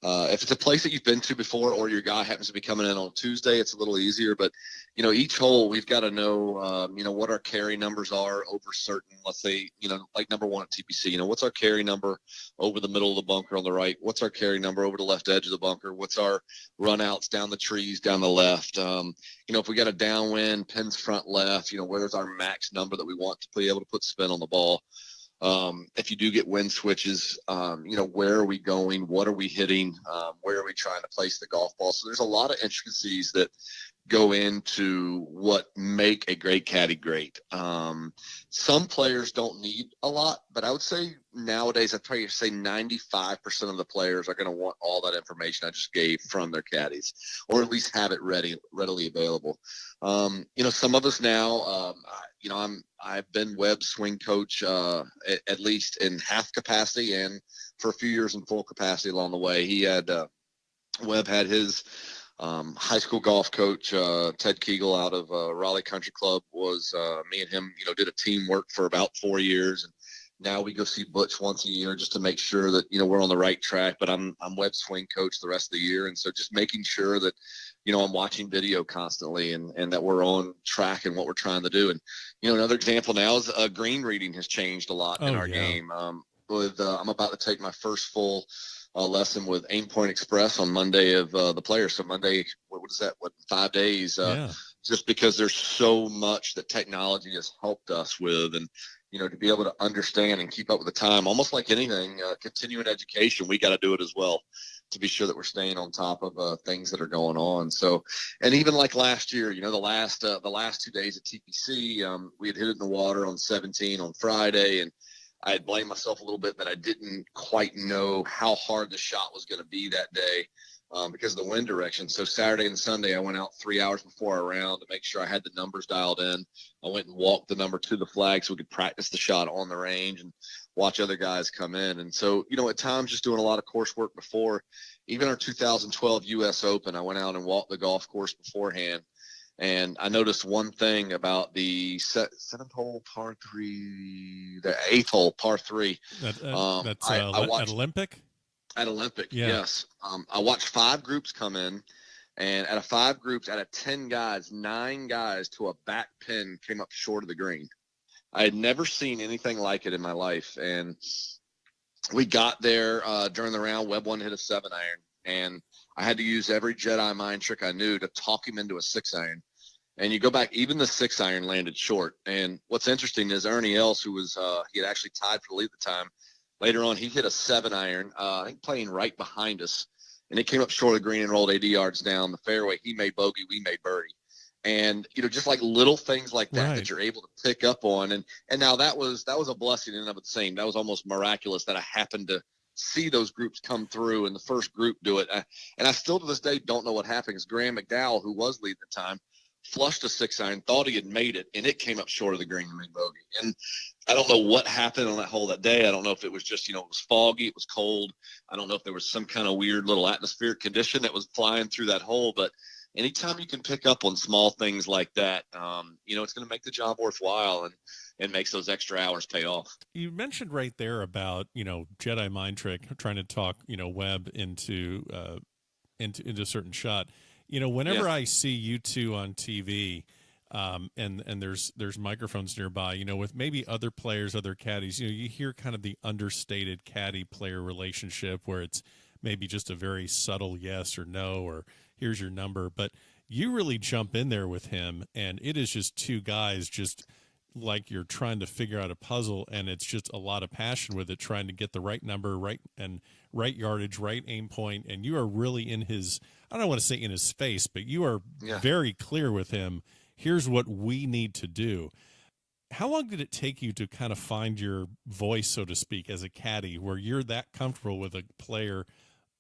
[SPEAKER 3] If it's a place that you've been to before, or your guy happens to be coming in on Tuesday, it's a little easier. But, each hole, we've got to know, what our carry numbers are over certain, let's say, like number one at TPC, what's our carry number over the middle of the bunker on the right? What's our carry number over the left edge of the bunker? What's our run outs down the trees, down the left? If we got a downwind, pins front left, where's our max number that we want to be able to put spin on the ball? If you do get wind switches, where are we going? What are we hitting? Where are we trying to place the golf ball? So there's a lot of intricacies that go into what make a great caddy great. Some players don't need a lot, but I would say nowadays, I'd probably say 95% of the players are going to want all that information I just gave from their caddies, or at least have it readily available. Some of us now, I've been Webb's swing coach at least in half capacity, and for a few years in full capacity along the way. Webb had his high school golf coach, Ted Kegel, out of Raleigh Country Club. Was me and him, did a teamwork for about 4 years, and now we go see Butch once a year just to make sure that we're on the right track. But I'm Webb's swing coach the rest of the year, and so just making sure that I'm watching video constantly, and that we're on track in what we're trying to do. And another example now is green reading has changed a lot in our game. I'm about to take my first full lesson with Aim Point Express on Monday of the players. So Monday, what is that? 5 days? Just because there's so much that technology has helped us with, and to be able to understand and keep up with the time, almost like anything, continuing education, we got to do it as well to be sure that we're staying on top of things that are going on. So, and even like last year, the last 2 days at TPC, we had hit it in the water on 17 on Friday, and I had blamed myself a little bit that I didn't quite know how hard the shot was going to be that day because of the wind direction. So Saturday and Sunday, I went out 3 hours before our round to make sure I had the numbers dialed in. I went and walked the number to the flag so we could practice the shot on the range and watch other guys come in. And so, at times just doing a lot of coursework before. Even our 2012 U.S. Open, I went out and walked the golf course beforehand. And I noticed one thing about the seventh hole par three, the eighth hole par three.
[SPEAKER 2] That's
[SPEAKER 3] I watched,
[SPEAKER 2] at Olympic?
[SPEAKER 3] At Olympic,
[SPEAKER 2] yeah.
[SPEAKER 3] Yes. I watched 5 groups come in, and out of 5 groups, out of 10 guys, 9 guys to a back pin came up short of the green. I had never seen anything like it in my life. And we got there during the round. Webb one hit a 7-iron, and I had to use every Jedi mind trick I knew to talk him into a 6-iron. And you go back, even the 6-iron landed short. And what's interesting is Ernie Els, who was he had actually tied for the lead at the time, later on he hit a 7-iron, I think playing right behind us, and it came up short of the green and rolled 80 yards down the fairway. He made bogey, we made birdie. And just like little things like that that you're able to pick up on. And now that was a blessing in and of itself. That was almost miraculous that I happened to see those groups come through and the first group do it. And I still to this day don't know what happened, because Graham McDowell, who was leading at the time, flushed a 6-iron, thought he had made it, and it came up short of the green and made bogey. And I don't know what happened on that hole that day. I don't know if it was just, it was foggy, it was cold. I don't know if there was some kind of weird little atmospheric condition that was flying through that hole. But anytime you can pick up on small things like that, it's going to make the job worthwhile. And and makes those extra hours pay off.
[SPEAKER 2] You mentioned right there about, Jedi mind trick, trying to talk, Webb into a certain shot. Whenever I see you two on TV, and there's microphones nearby, with maybe other players, other caddies, you hear kind of the understated caddy player relationship where it's maybe just a very subtle yes or no, or here's your number. But you really jump in there with him, and it is just two guys just like you're trying to figure out a puzzle, and it's just a lot of passion with it, trying to get the right number, right yardage, right aim point, and you are really in his, I don't want to say in his face, but you are very clear with him. Here's what we need to do. How long did it take you to kind of find your voice, so to speak, as a caddy, where you're that comfortable with a player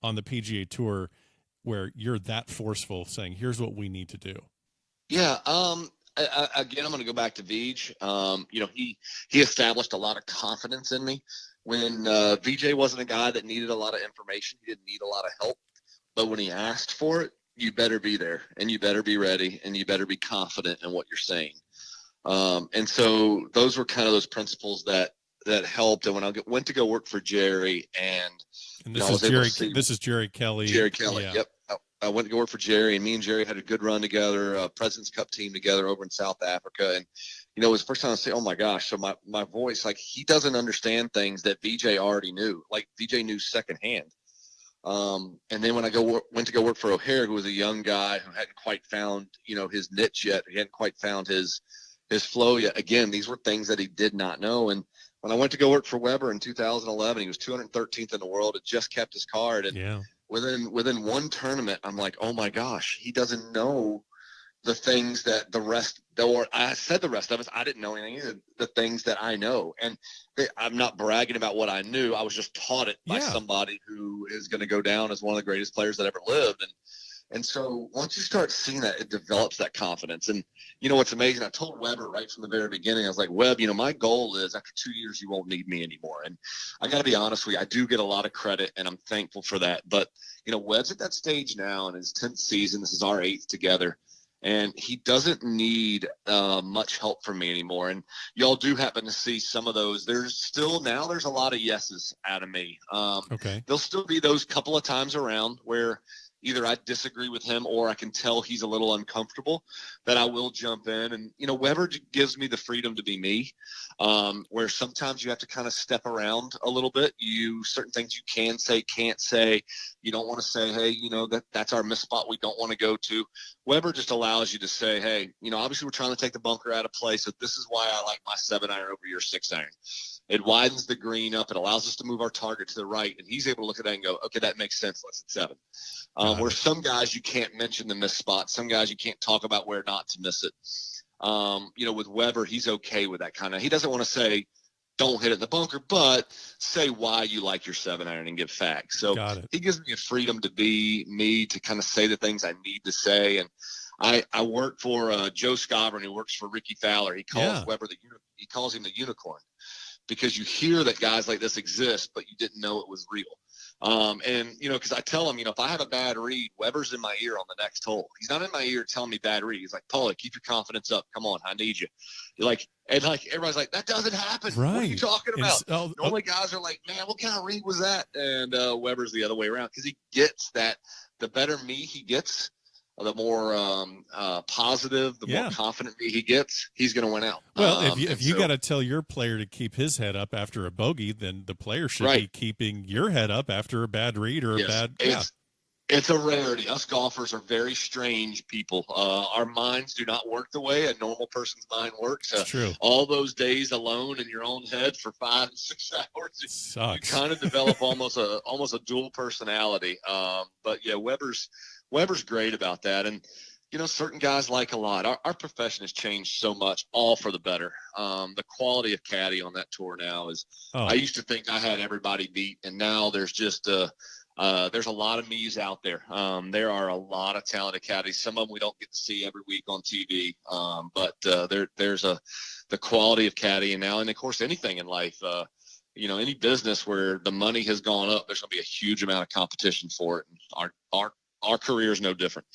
[SPEAKER 2] on the PGA Tour, where you're that forceful, saying, here's what we need to do?
[SPEAKER 3] Yeah. Again, I'm going to go back to Vij. He established a lot of confidence in me. When VJ wasn't a guy that needed a lot of information, he didn't need a lot of help. But when he asked for it, you better be there, and you better be ready, and you better be confident in what you're saying. And so those were kind of those principles that helped. And when I went to go work for Jerry, and
[SPEAKER 2] this is Jerry Kelly.
[SPEAKER 3] Jerry Kelly,
[SPEAKER 2] yeah.
[SPEAKER 3] Yep. I went to go work for Jerry, and me and Jerry had a good run together, President's Cup team together over in South Africa. And, it was the first time I say, oh my gosh. So my voice, like, he doesn't understand things that VJ already knew. Like, VJ knew secondhand. And then when I went to go work for O'Hare, who was a young guy who hadn't quite found, his niche yet. He hadn't quite found his flow yet. Again, these were things that he did not know. And when I went to go work for Weber in 2011, he was 213th in the world. Had just kept his card. And within one tournament, I'm like, oh my gosh, he doesn't know the things that the rest, or I said the rest of us, I didn't know anything either, the things that I know. And I'm not bragging about what I knew. I was just taught it by somebody who is going to go down as one of the greatest players that ever lived. And so once you start seeing that, it develops that confidence. And what's amazing, I told Weber right from the very beginning, I was like, Webb, my goal is after 2 years, you won't need me anymore. And I got to be honest with you, I do get a lot of credit, and I'm thankful for that. But, Webb's at that stage now in his 10th season. This is our 8th together. And he doesn't need much help from me anymore. And y'all do happen to see some of those. There's a lot of yeses out of me. There'll still be those couple of times around where either I disagree with him or I can tell he's a little uncomfortable, that I will jump in. And, Weber gives me the freedom to be me, where sometimes you have to kind of step around a little bit. Certain things you can say, can't say. You don't want to say, hey, that's our miss spot we don't want to go to. Weber just allows you to say, hey, obviously we're trying to take the bunker out of play, so this is why I like my 7-iron over your 6-iron. It widens the green up. It allows us to move our target to the right. And he's able to look at that and go, okay, that makes sense. Let's hit 7. Where some guys you can't mention the miss spot. Some guys you can't talk about where not to miss it. With Weber, he's okay with that kind of. He doesn't want to say, don't hit it in the bunker, but say why you like your 7-iron and give facts. So he gives me a freedom to be me, to kind of say the things I need to say. And I work for Joe Scobern, who works for Ricky Fowler. He calls Weber he calls him the unicorn, because you hear that guys like this exist, but you didn't know it was real. Because I tell him, if I have a bad read, Weber's in my ear on the next hole. He's not in my ear telling me bad read. He's like, Paulie, keep your confidence up. Come on, I need you. Everybody's like, that doesn't happen. Right. What are you talking about? Normally guys are like, man, what kind of read was that? And Weber's the other way around, because he gets that. The better me he gets, the more positive, the more confident he gets, he's going to win out.
[SPEAKER 2] Well, if you got to tell your player to keep his head up after a bogey, then the player should be keeping your head up after a bad read or a bad.
[SPEAKER 3] It's a rarity. Us golfers are very strange people. Our minds do not work the way a normal person's mind works.
[SPEAKER 2] It's true.
[SPEAKER 3] All those days alone in your own head for 5 and 6 hours, you kind of develop almost a dual personality. But yeah, Weber's great about that. And, certain guys like a lot. Our profession has changed so much, all for the better. The quality of caddy on that tour now is, I used to think I had everybody beat, and now there's just there's a lot of me's out there. There are a lot of talented caddies. Some of them we don't get to see every week on TV. But there's the quality of caddy, and of course, anything in life, any business where the money has gone up, there's going to be a huge amount of competition for it. And our career is no different.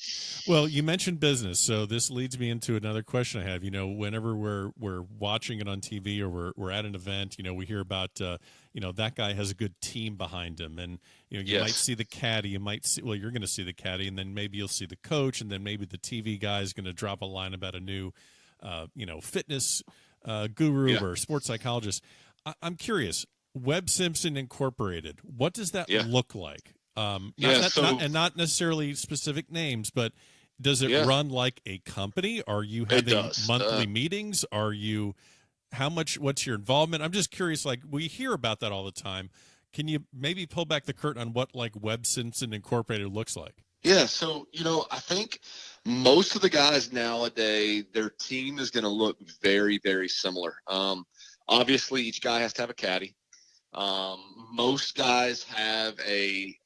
[SPEAKER 2] Well, you mentioned business, so this leads me into another question I have. Whenever we're watching it on TV or we're at an event, we hear about that guy has a good team behind him, and you might see the caddy, you're going to see the caddy, and then maybe you'll see the coach, and then maybe the TV guy is going to drop a line about a new fitness guru or sports psychologist. I'm curious, Webb Simpson Incorporated, what does that look like? Not necessarily specific names, but does it run like a company? Are you having monthly meetings? What's your involvement? I'm just curious, like we hear about that all the time. Can you maybe pull back the curtain on what like Webb Simpson Incorporated looks like?
[SPEAKER 3] Yeah. So, I think most of the guys nowadays, their team is going to look very, very similar. Obviously each guy has to have a caddy. Most guys have a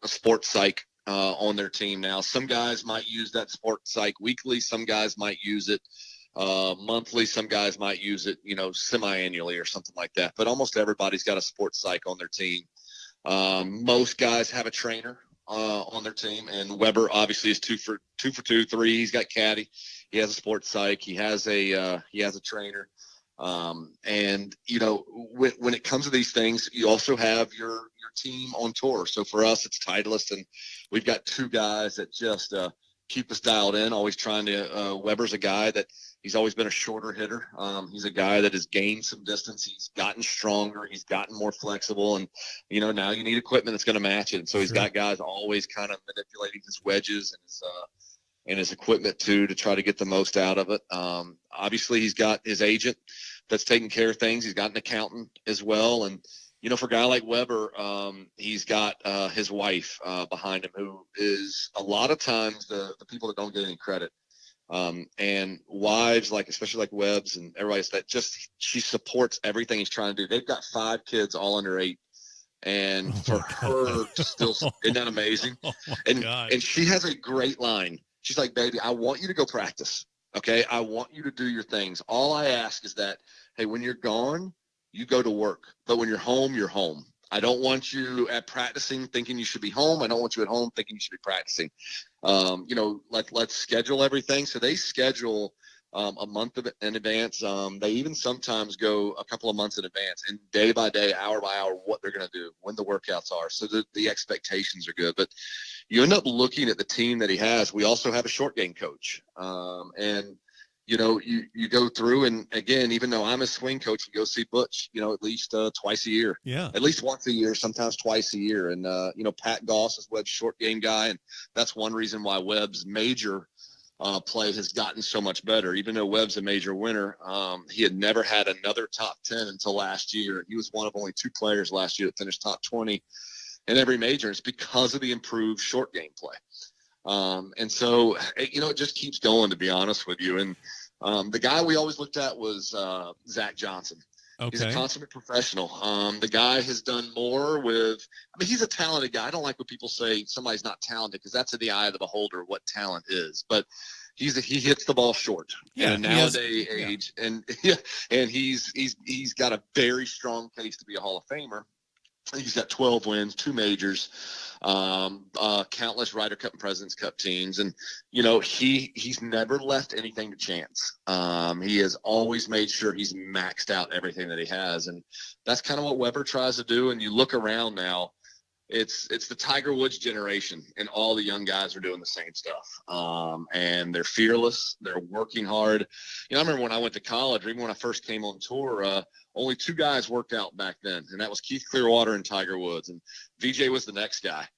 [SPEAKER 3] sports psych on their team now. Some guys might use that sports psych weekly. Some guys might use it monthly. Some guys might use it, semi-annually or something like that. But almost everybody's got a sports psych on their team. Most guys have a trainer on their team, and Weber obviously is two for three. He's got caddy. He has a sports psych. He has a trainer. When it comes to these things, you also have your team on tour. So for us, it's Titleist, and we've got two guys that just keep us dialed in, always trying to Weber's a guy that he's always been a shorter hitter. He's a guy that has gained some distance. He's gotten stronger. He's gotten more flexible, and now you need equipment that's going to match it. And so he's got guys always kind of manipulating his wedges and his equipment to try to get the most out of it. Obviously he's got his agent that's taking care of things. He's got an accountant as well. And, for a guy like Weber, he's got his wife behind him, who is a lot of times the people that don't get any credit. And wives, especially like Webb's and everybody's, she supports everything he's trying to do. They've got 5 kids, all under 8. And for her to still, isn't that amazing? And she has a great line. She's like, baby, I want you to go practice. Okay. I want you to do your things. All I ask is that, hey, when you're gone, you go to work, but when you're home, you're home. I don't want you at practicing thinking you should be home. I don't want you at home thinking you should be practicing. Let's schedule everything. So they schedule a month in advance. They even sometimes go a couple of months in advance, and day by day, hour by hour, what they're going to do, when the workouts are. So the expectations are good. But you end up looking at the team that he has. We also have a short game coach. You go through, and again, even though I'm a swing coach, we go see Butch, at least twice a year. Yeah. At least once a year, sometimes twice a year. And, Pat Goss is Webb's short game guy. And that's one reason why Webb's major play has gotten so much better. Even though Webb's a major winner, he had never had another top 10 until last year. He was one of only 2 players last year that finished top 20 in every major. It's because of the improved short game play. And so, it just keeps going, to be honest with you. And the guy we always looked at was Zach Johnson. Okay. He's a consummate professional. The guy has done more he's a talented guy. I don't like when people say somebody's not talented, because that's in the eye of the beholder what talent is. But he hits the ball short in a nowadays age. And he's got a very strong case to be a Hall of Famer. He's got 12 wins, 2 majors, countless Ryder Cup and President's Cup teams. And, he's never left anything to chance. He has always made sure he's maxed out everything that he has. And that's kind of what Weber tries to do. And you look around now, it's the Tiger Woods generation, and all the young guys are doing the same stuff. And they're fearless. They're working hard. I remember when I went to college, or even when I first came on tour, only 2 guys worked out back then, and that was Keith Clearwater and Tiger Woods. And VJ was the next guy.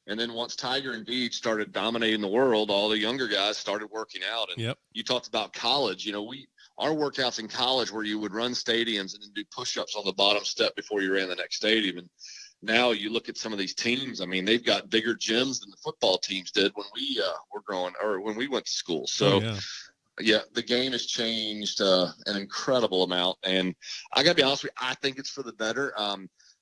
[SPEAKER 3] And then once Tiger and Beach started dominating the world, all the younger guys started working out. And you talked about college. Our workouts in college where you would run stadiums and then do push-ups on the bottom step before you ran the next stadium. And now you look at some of these teams, they've got bigger gyms than the football teams did when we were growing, or when we went to school. So, the game has changed an incredible amount. And I got to be honest with you, I think it's for the better.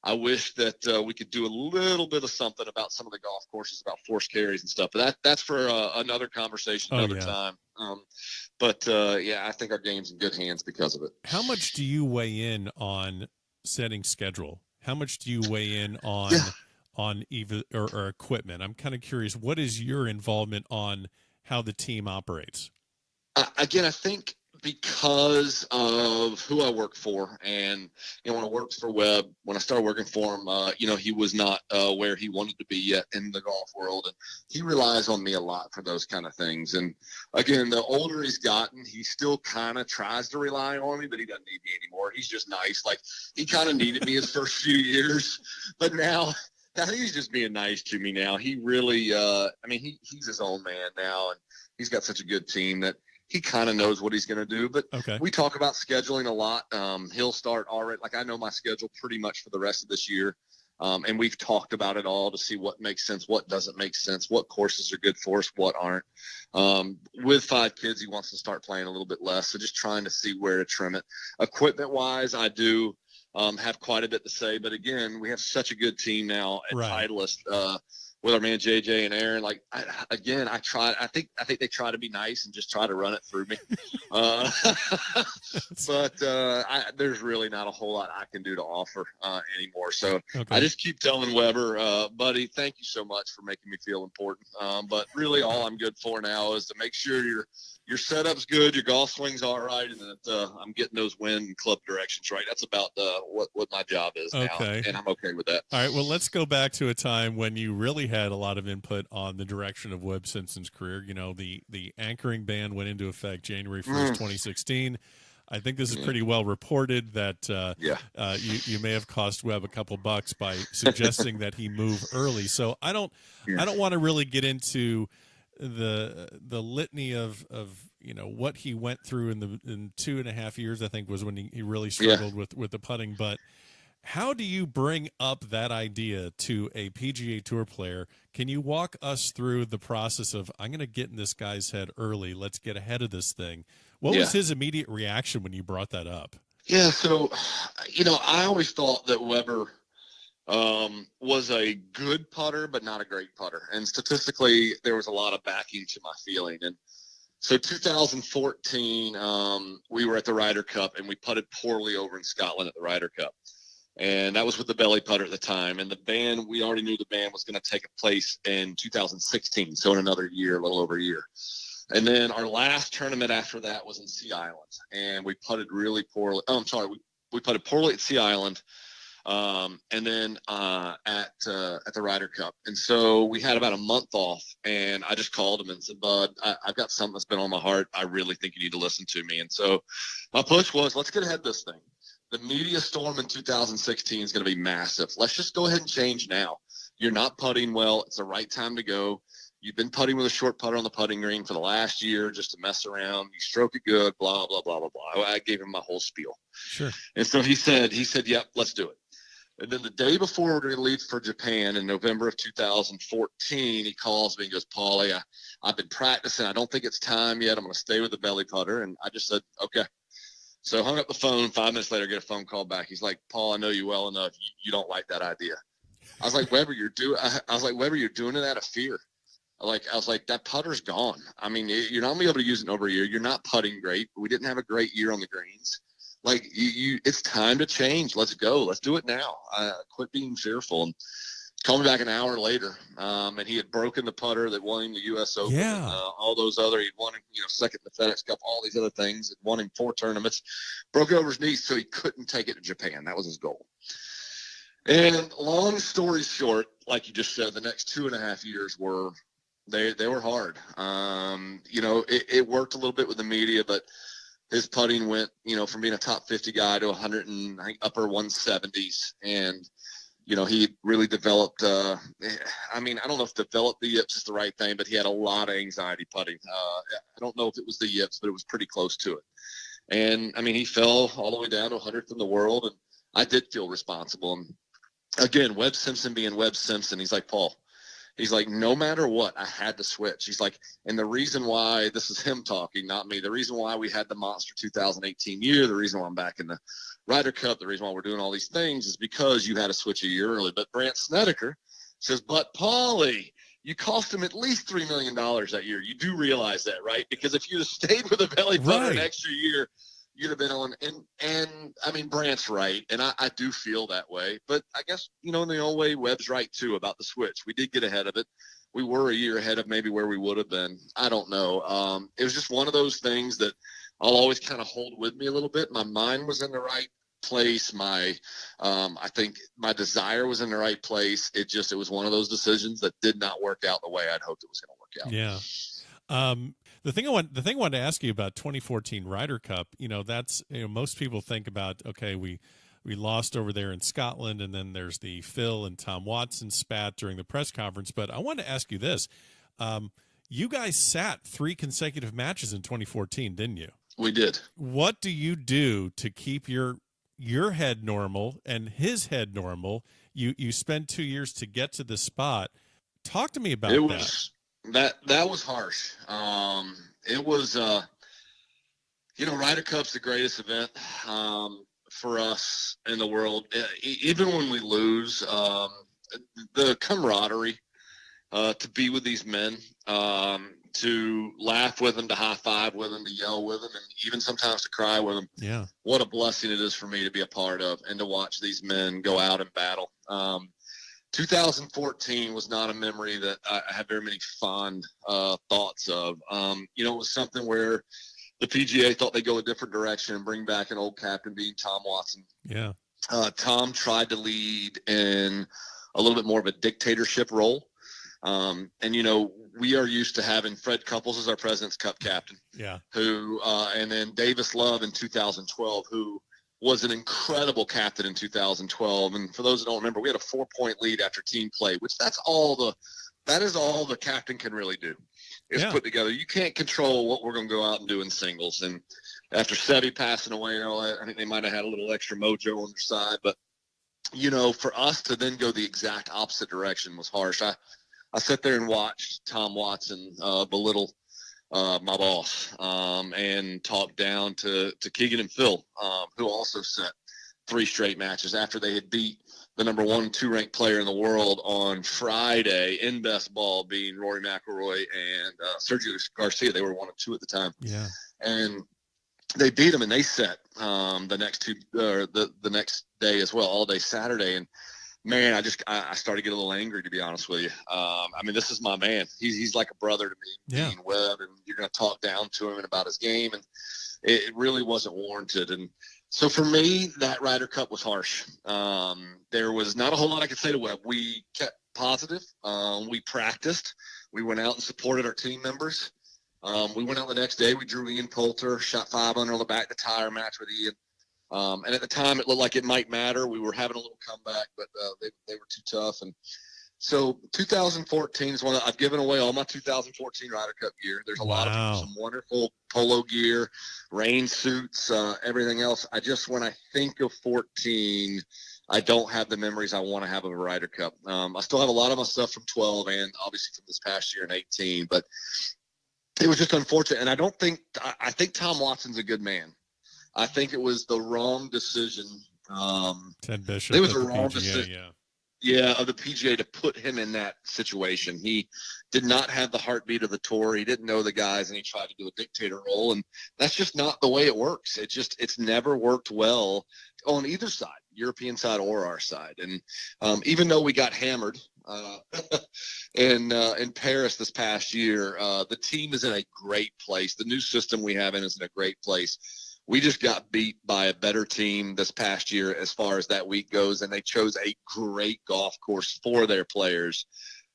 [SPEAKER 3] I wish that we could do a little bit of something about some of the golf courses, about forced carries and stuff. But that's for another conversation, another time. I think our game's in good hands because of it.
[SPEAKER 2] How much do you weigh in on setting schedule? How much do you weigh in on on or equipment? I'm kind of curious. What is your involvement on how the team operates?
[SPEAKER 3] Again, I think because of who I work for, and when I worked for Webb, when I started working for him, he was not where he wanted to be yet in the golf world, and he relies on me a lot for those kind of things. And again, the older he's gotten, he still kind of tries to rely on me, but he doesn't need me anymore. He's just nice. Like, he kind of needed me his first few years, but now he's just being nice to me now. He really, he's his own man now, and he's got such a good team that he kind of knows what he's going to do. But we talk about scheduling a lot. He'll start already. Like, I know my schedule pretty much for the rest of this year. And we've talked about it all to see what makes sense, what doesn't make sense, what courses are good for us, what aren't. With 5 kids, he wants to start playing a little bit less. So just trying to see where to trim it. Equipment wise, I do have quite a bit to say, but again, we have such a good team now at Titleist, with our man JJ and Aaron. Like, I think they try to be nice and just try to run it through me. But there's really not a whole lot I can do to offer anymore. So I just keep telling Weber, buddy, thank you so much for making me feel important. But really all I'm good for now is to make sure your setup's good, your golf swing's all right, and that I'm getting those wind and club directions right. That's about what my job is now, and I'm okay with that.
[SPEAKER 2] All right, well, let's go back to a time when you really had a lot of input on the direction of Webb Simpson's career. The anchoring ban went into effect January 1st, 2016. I think this is pretty well reported that you may have cost Webb a couple bucks by suggesting that he move early. So I don't want to really get into the litany of what he went through in 2.5 years, I think, was when he really struggled with the putting. But how do you bring up that idea to a PGA Tour player? Can you walk us through the process of, I'm going to get in this guy's head early, let's get ahead of this thing? What was his immediate reaction when you brought that up?
[SPEAKER 3] Yeah, so I always thought that Weber was a good putter, but not a great putter. And statistically, there was a lot of backing to my feeling. And so 2014, we were at the Ryder Cup, and we putted poorly over in Scotland at the Ryder Cup. And that was with the belly putter at the time. And the ban, we already knew the ban was going to take place in 2016. So in another year, a little over a year. And then our last tournament after that was in Sea Island. And we putted really poorly. We putted poorly at Sea Island. And then at the Ryder Cup. And so we had about a month off, and I just called him and said, Bud, I've got something that's been on my heart. I really think you need to listen to me. And so my push was, let's get ahead of this thing. The media storm in 2016 is going to be massive. Let's just go ahead and change now. You're not putting well. It's the right time to go. You've been putting with a short putter on the putting green for the last year just to mess around. You stroke it good, blah, blah, blah, blah, blah. I gave him my whole spiel.
[SPEAKER 2] Sure.
[SPEAKER 3] And so he said, yep, let's do it. And then the day before we're going to leave for Japan in November of 2014, he calls me and goes, Paulie, I've been practicing. I don't think it's time yet. I'm going to stay with the belly putter. And I just said, okay. So hung up the phone. 5 minutes later, get a phone call back. He's like, Paul, I know you well enough. You don't like that idea. I was like, Weber, you're doing it out of fear. I was like, that putter's gone. I mean, you're not going to be able to use it in over a year. You're not putting great. We didn't have a great year on the greens. Like, it's time to change. Let's go. Let's do it now. Quit being fearful. And called me back an hour later, and he had broken the putter that won him the U.S. Open.
[SPEAKER 2] Yeah.
[SPEAKER 3] All those other, he'd won him, second in the FedEx Cup, all these other things. Had won him 4 tournaments, broke it over his knees, so he couldn't take it to Japan. That was his goal. And long story short, like you just said, the next 2.5 years were hard. It worked a little bit with the media, but his putting went, from being a top 50 guy to 100 and I think upper 170s. And, he really developed, I don't know if developed the yips is the right thing, but he had a lot of anxiety putting. I don't know if it was the yips, but it was pretty close to it. And, he fell all the way down to 100th in the world, and I did feel responsible. And, again, Webb Simpson being Webb Simpson, he's like, Paul, he's like, no matter what, I had to switch. He's like, and the reason why, this is him talking, not me, the reason why we had the monster 2018 year, the reason why I'm back in the Ryder Cup, the reason why we're doing all these things is because you had to switch a year early. But Brant Snedeker says, but Paulie, you cost him at least $3 million that year. You do realize that, right? Because if you had stayed with a belly putter an extra year, you'd have been on. And I mean, Brant's right, and I do feel that way. But I guess, in the old way, Webb's right, too, about the switch. We did get ahead of it. We were a year ahead of maybe where we would have been. I don't know. It was just one of those things that I'll always kind of hold with me a little bit. My mind was in the right place. I think my desire was in the right place. It was one of those decisions that did not work out the way I'd hoped it was going to work out.
[SPEAKER 2] Yeah. The thing I wanted to ask you about 2014 Ryder Cup, that's, most people think about, okay, we lost over there in Scotland, and then there's the Phil and Tom Watson spat during the press conference. But I wanted to ask you this. You guys sat 3 consecutive matches in 2014, didn't you?
[SPEAKER 3] We did.
[SPEAKER 2] What do you do to keep your head normal and his head normal? You spent 2 years to get to the spot. Talk to me about that.
[SPEAKER 3] That was harsh. It was, Ryder Cup's the greatest event for us in the world. Even when we lose, the camaraderie to be with these men, to laugh with them, to high five with them, to yell with them, and even sometimes to cry with them.
[SPEAKER 2] Yeah.
[SPEAKER 3] What a blessing it is for me to be a part of and to watch these men go out and battle. 2014 was not a memory that I have very many fond thoughts of. It was something where the PGA thought they'd go a different direction and bring back an old captain, being Tom Watson.
[SPEAKER 2] Yeah.
[SPEAKER 3] Tom tried to lead in a little bit more of a dictatorship role. We are used to having Fred Couples as our President's Cup captain.
[SPEAKER 2] Yeah.
[SPEAKER 3] Who, and then Davis Love in 2012, who was an incredible captain in 2012. And for those that don't remember, we had a 4-point lead after team play, which that is all the captain can really do, is put together. You can't control what we're going to go out and do in singles. And after Seve passing away and all that, I think they might have had a little extra mojo on their side. But, for us to then go the exact opposite direction was harsh. I sat there and watched Tom Watson belittle my boss and talk down to Keegan and Phil, who also set 3 straight matches after they had beat the number 1 and 2 ranked player in the world on Friday in best ball, being Rory McIlroy and Sergio Garcia. They were 1 and 2 at the time.
[SPEAKER 2] Yeah.
[SPEAKER 3] And they beat them, and they set the next day as well, all day Saturday. And man, I started to get a little angry, to be honest with you. This is my man. He's like a brother to me, being Webb, and you're going to talk down to him and about his game, and it really wasn't warranted. And so for me, that Ryder Cup was harsh. There was not a whole lot I could say to Webb. We kept positive. We practiced. We went out and supported our team members. We went out the next day. We drew Ian Poulter, shot 5 under on the back to tie our match with Ian. And at the time, it looked like it might matter. We were having a little comeback, but they were too tough. And so 2014 is one I've given away all my 2014 Ryder Cup gear. There's a lot of people, some wonderful polo gear, rain suits, everything else. When I think of 14, I don't have the memories I want to have of a Ryder Cup. I still have a lot of my stuff from 12 and obviously from this past year in 18, but it was just unfortunate. And I think Tom Watson's a good man. I think it was the wrong decision.
[SPEAKER 2] Ted Bishop.
[SPEAKER 3] It was a wrong decision.
[SPEAKER 2] Yeah.
[SPEAKER 3] Of the PGA to put him in that situation. He did not have the heartbeat of the tour. He didn't know the guys, and he tried to do a dictator role. And that's just not the way it works. It's never worked well on either side, European side or our side. And even though we got hammered in Paris this past year, the team is in a great place. The new system we have is in a great place. We just got beat by a better team this past year as far as that week goes, and they chose a great golf course for their players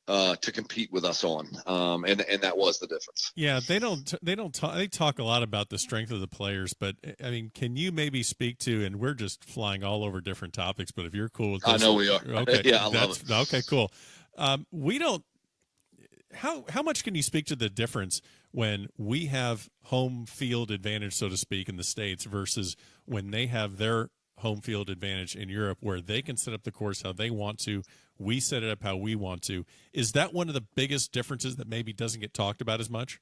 [SPEAKER 3] to compete with us on, and that was the difference.
[SPEAKER 2] Yeah, they talk a lot about the strength of the players, but I mean, can you maybe speak to? And we're just flying all over different topics, but if you're cool with this,
[SPEAKER 3] I know we are.
[SPEAKER 2] Okay,
[SPEAKER 3] yeah, I love it.
[SPEAKER 2] Okay, cool. We don't. How much can you speak to the difference when we have home field advantage, so to speak, in the States versus when they have their home field advantage in Europe, where they can set up the course how they want to, we set it up how we want to? Is that one of the biggest differences that maybe doesn't get talked about as much?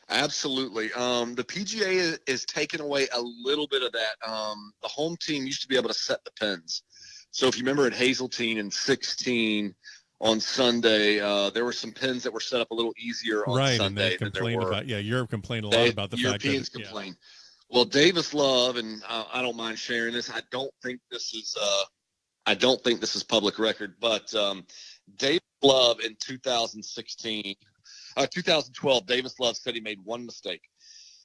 [SPEAKER 3] Absolutely. The PGA is taking away a little bit of that. The home team used to be able to set the pins. So if you remember at Hazeltine in 16, on Sunday, there were some pins that were set up a little easier on Sunday
[SPEAKER 2] and they complained about. Yeah, Europe complained a lot about the fact that
[SPEAKER 3] Europeans complained. Well, Davis Love, and I don't mind sharing this. I don't think this is public record, but Davis Love in 2012, Davis Love said he made one mistake.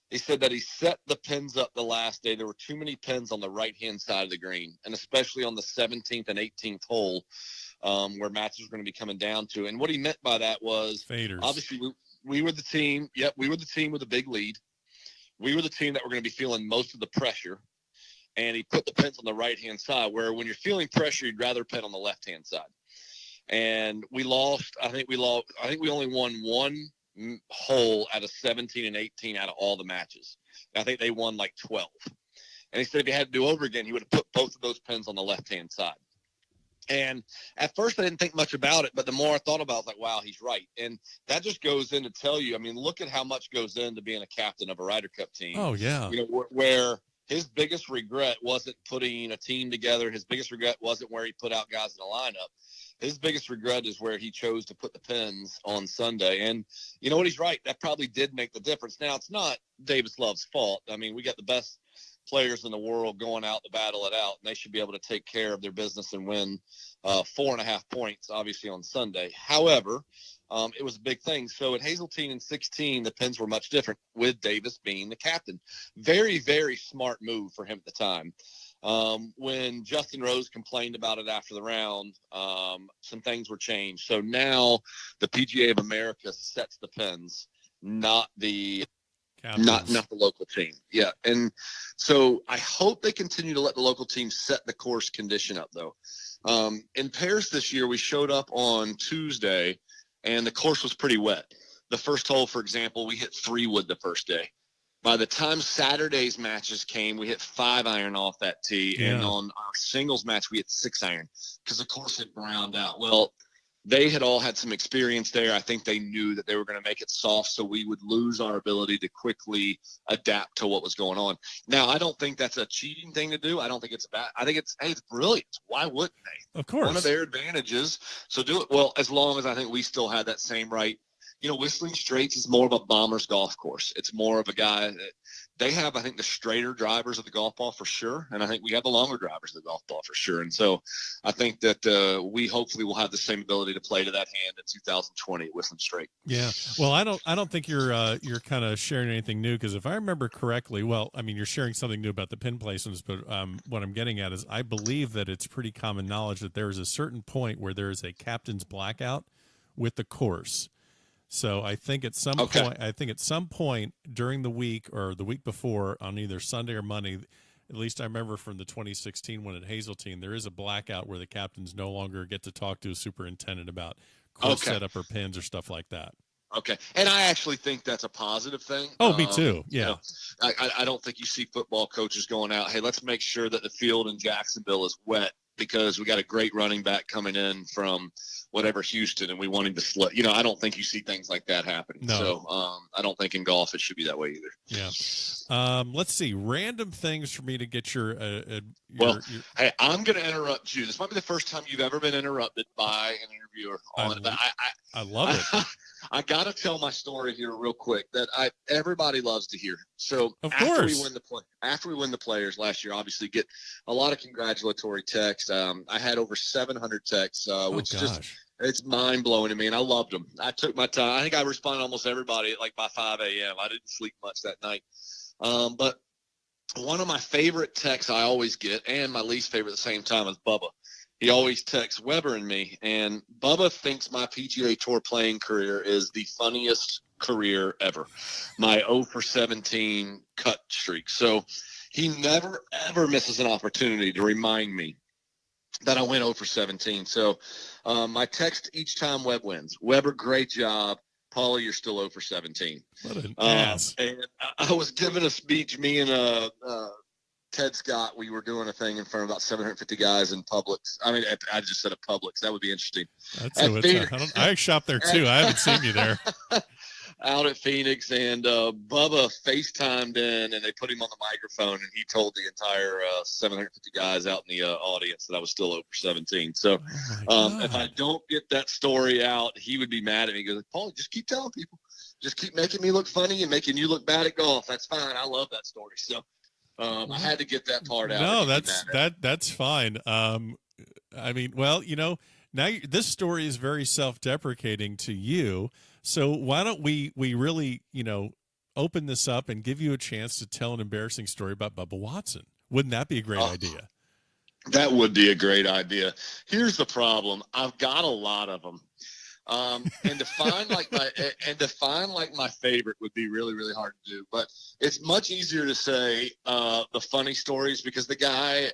[SPEAKER 3] He said that he set the pins up the last day. There were too many pins on the right-hand side of the green, and especially on the 17th and 18th hole, where matches were going to be coming down to. And what he meant by that was,
[SPEAKER 2] faders.
[SPEAKER 3] Obviously, we were the team. Yep, we were the team with a big lead. We were the team that were going to be feeling most of the pressure. And he put the pins on the right-hand side, where when you're feeling pressure, you'd rather pin on the left-hand side. And we lost. I think we only won one hole out of 17 and 18 out of all the matches. I think they won like 12. And he said if he had to do over again, he would have put both of those pins on the left-hand side. And at first I didn't think much about it, but the more I thought about it, I was like, wow, he's right. And that just goes in to tell you, I mean, look at how much goes into being a captain of a Ryder Cup team.
[SPEAKER 2] Oh, yeah.
[SPEAKER 3] You know, where his biggest regret wasn't putting a team together. His biggest regret wasn't where he put out guys in the lineup. His biggest regret is where he chose to put the pins on Sunday. And you know what? He's right. That probably did make the difference. Now, it's not Davis Love's fault. I mean, we got the best players in the world going out to battle it out, and they should be able to take care of their business and win 4.5 points, obviously, on Sunday. However, it was a big thing. So at Hazeltine in 16, the pins were much different, with Davis being the captain. Very, very smart move for him at the time. When Justin Rose complained about it after the round, some things were changed. So now the PGA of America sets the pins, not the local team. Yeah. And so I hope they continue to let the local team set the course condition up, though. In Paris this year, we showed up on Tuesday, and the course was pretty wet. The first hole, for example, we hit 3-wood the first day. By the time Saturday's matches came, we hit 5-iron off that tee. Yeah. And on our singles match, we hit 6-iron because the course had browned out. Well, they had all had some experience there. I think they knew that they were going to make it soft, so we would lose our ability to quickly adapt to what was going on. Now, I don't think that's a cheating thing to do. I don't think it's bad. I think it's brilliant. Why wouldn't they?
[SPEAKER 2] Of course.
[SPEAKER 3] One of their advantages. So do it. Well, as long as I think we still had that same right. You know, Whistling Straits is more of a bomber's golf course. It's more of a guy that they have, I think, the straighter drivers of the golf ball for sure. And I think we have the longer drivers of the golf ball for sure. And so I think that we hopefully will have the same ability to play to that hand in 2020 at Whistling Straight.
[SPEAKER 2] Yeah. Well, I don't think you're kind of sharing anything new, because if I remember correctly, well, I mean, you're sharing something new about the pin placements, but what I'm getting at is I believe that it's pretty common knowledge that there is a certain point where there is a captain's blackout with the course. So I think at some point during the week or the week before, on either Sunday or Monday, at least I remember from the 2016 one at Hazeltine, there is a blackout where the captains no longer get to talk to a superintendent about course setup or pins or stuff like that.
[SPEAKER 3] Okay. And I actually think that's a positive thing.
[SPEAKER 2] Oh, me too. Yeah.
[SPEAKER 3] You know, I don't think you see football coaches going out, hey, let's make sure that the field in Jacksonville is wet because we got a great running back coming in from whatever Houston and we want him to slip. You know, I don't think you see things like that happening.
[SPEAKER 2] No.
[SPEAKER 3] So I don't think in golf it should be that way either.
[SPEAKER 2] Yeah. Let's see. Random things for me to get your
[SPEAKER 3] hey, I'm going to interrupt you. This might be the first time you've ever been interrupted by an interviewer on it.
[SPEAKER 2] I love it.
[SPEAKER 3] I got to tell my story here real quick that everybody loves to hear. So
[SPEAKER 2] after we
[SPEAKER 3] win the players last year, obviously get a lot of congratulatory texts. I had over 700 texts, which just it's mind blowing to me, and I loved them. I took my time. I think I responded to almost everybody like by 5 a.m. I didn't sleep much that night, but one of my favorite texts I always get, and my least favorite at the same time, is Bubba. He always texts Weber and me, and Bubba thinks my PGA Tour playing career is the funniest career ever. My 0 for 17 cut streak. So he never, ever misses an opportunity to remind me that I went 0 for 17. So my text each time Webb wins. Weber, great job. Paulie, you're still 0 for 17.
[SPEAKER 2] What an ass.
[SPEAKER 3] And I was giving a speech, me and Ted Scott, we were doing a thing in front of about 750 guys in Publix. I mean, I just said a Publix. That would be interesting.
[SPEAKER 2] I shop there too. I haven't seen you there.
[SPEAKER 3] Out at Phoenix, and Bubba FaceTimed in, and they put him on the microphone, and he told the entire 750 guys out in the audience that I was still 0 for 17. So if I don't get that story out, he would be mad at me. He goes, Paul, just keep telling people. Just keep making me look funny and making you look bad at golf. That's fine. I love that story. So I had to get that part out.
[SPEAKER 2] No, that's fine. I mean, well, now this story is very self-deprecating to you. So why don't we really, open this up and give you a chance to tell an embarrassing story about Bubba Watson? Wouldn't that be a great idea?
[SPEAKER 3] That would be a great idea. Here's the problem. I've got a lot of them. And to find like my favorite would be really, really hard to do, but it's much easier to say, the funny stories, because the guy,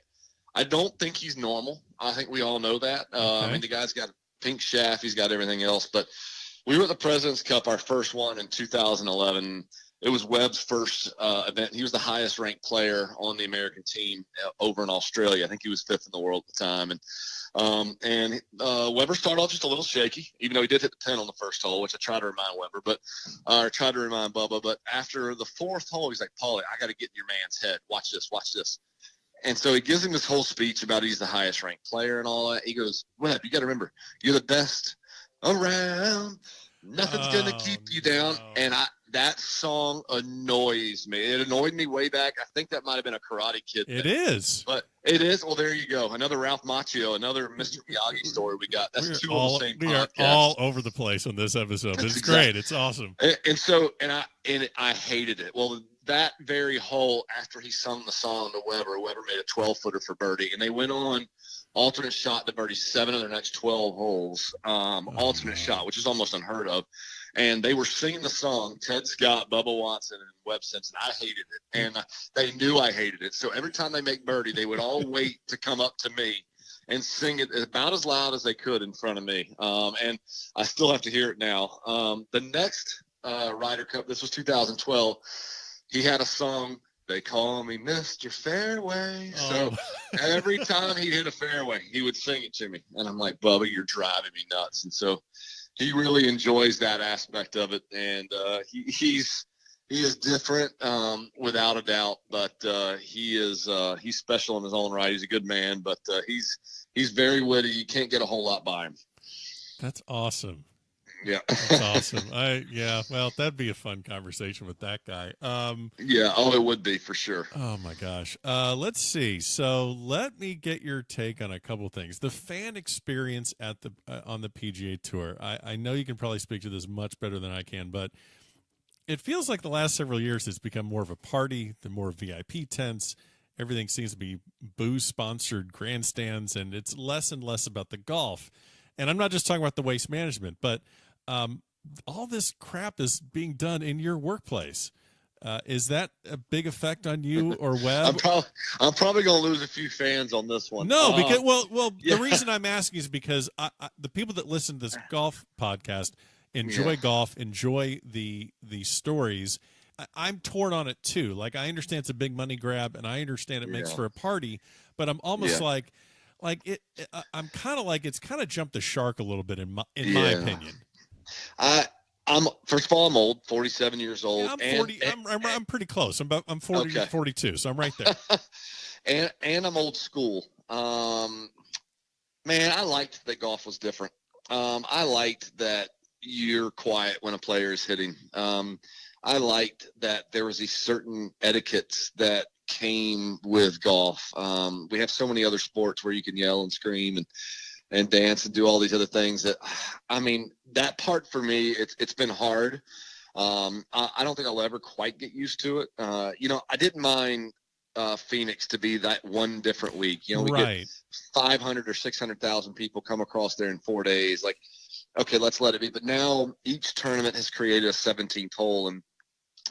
[SPEAKER 3] I don't think he's normal. I think we all know that. I mean, the guy's got a pink shaft. He's got everything else, but we were at the President's Cup, our first one in 2011. It was Webb's first event. He was the highest ranked player on the American team over in Australia. I think he was 5th in the world at the time. And Webber started off just a little shaky, even though he did hit the pin on the first hole, which I tried to remind Webber, or tried to remind Bubba. But after the 4th hole, he's like, Paulie, I got to get in your man's head. Watch this, watch this. And so he gives him this whole speech about he's the highest ranked player and all that. He goes, Webb, you got to remember, you're the best around. Nothing's going to keep you down. No. And that song annoys me. It annoyed me way back. I think that might have been a Karate Kid thing.
[SPEAKER 2] It is.
[SPEAKER 3] But it is. Well, there you go. Another Ralph Macchio, another Mr. Miyagi story we got. That's two on the same podcast.
[SPEAKER 2] We are all over the place on this episode. It's great. It's awesome.
[SPEAKER 3] And I hated it. Well, that very hole, after he sung the song to Webber made a 12-footer for birdie. And they went on alternate shot to birdie 7 of their next 12 holes. Alternate shot, which is almost unheard of. And they were singing the song, Ted Scott, Bubba Watson, and Webb Simpson. I hated it. And they knew I hated it. So every time they make birdie, they would all wait to come up to me and sing it about as loud as they could in front of me. And I still have to hear it now. The next Ryder Cup, this was 2012, he had a song, They Call Me Mr. Fairway. So every time he hit a fairway, he would sing it to me. And I'm like, Bubba, you're driving me nuts. And so he really enjoys that aspect of it, and he's different without a doubt. But he's special in his own right. He's a good man, but he's very witty. You can't get a whole lot by him.
[SPEAKER 2] That's awesome.
[SPEAKER 3] Yeah,
[SPEAKER 2] that's awesome. Well, that'd be a fun conversation with that guy.
[SPEAKER 3] It would be for sure.
[SPEAKER 2] Oh my gosh. Let's see. So let me get your take on a couple things. The fan experience at on the PGA Tour. I know you can probably speak to this much better than I can, but it feels like the last several years it's become more of a party, the more VIP tents. Everything seems to be booze-sponsored grandstands, and it's less and less about the golf. And I'm not just talking about the waste management, but all this crap is being done in your workplace. Is that a big effect on you or Webb?
[SPEAKER 3] I'm probably going to lose a few fans on this one.
[SPEAKER 2] No, because the reason I'm asking is because the people that listen to this golf podcast enjoy golf, enjoy the stories. I'm torn on it too. Like, I understand it's a big money grab, and I understand it makes for a party, but I'm almost like I'm kind of like it's kind of jumped the shark a little bit in my opinion.
[SPEAKER 3] I'm first of all, I'm old, 47 years old.
[SPEAKER 2] Yeah, I'm 40. I'm pretty close. I'm 40, 42, so I'm right there.
[SPEAKER 3] and I'm old school. Man, I liked that golf was different. I liked that you're quiet when a player is hitting. I liked that there was these certain etiquettes that came with golf. We have so many other sports where you can yell and scream and dance and do all these other things that, I mean, that part for me, it's been hard. I don't think I'll ever quite get used to it. I didn't mind Phoenix to be that one different week. We get 500 or 600,000 people come across there in 4 days. Like, okay, let's let it be. But now each tournament has created a 17th hole. And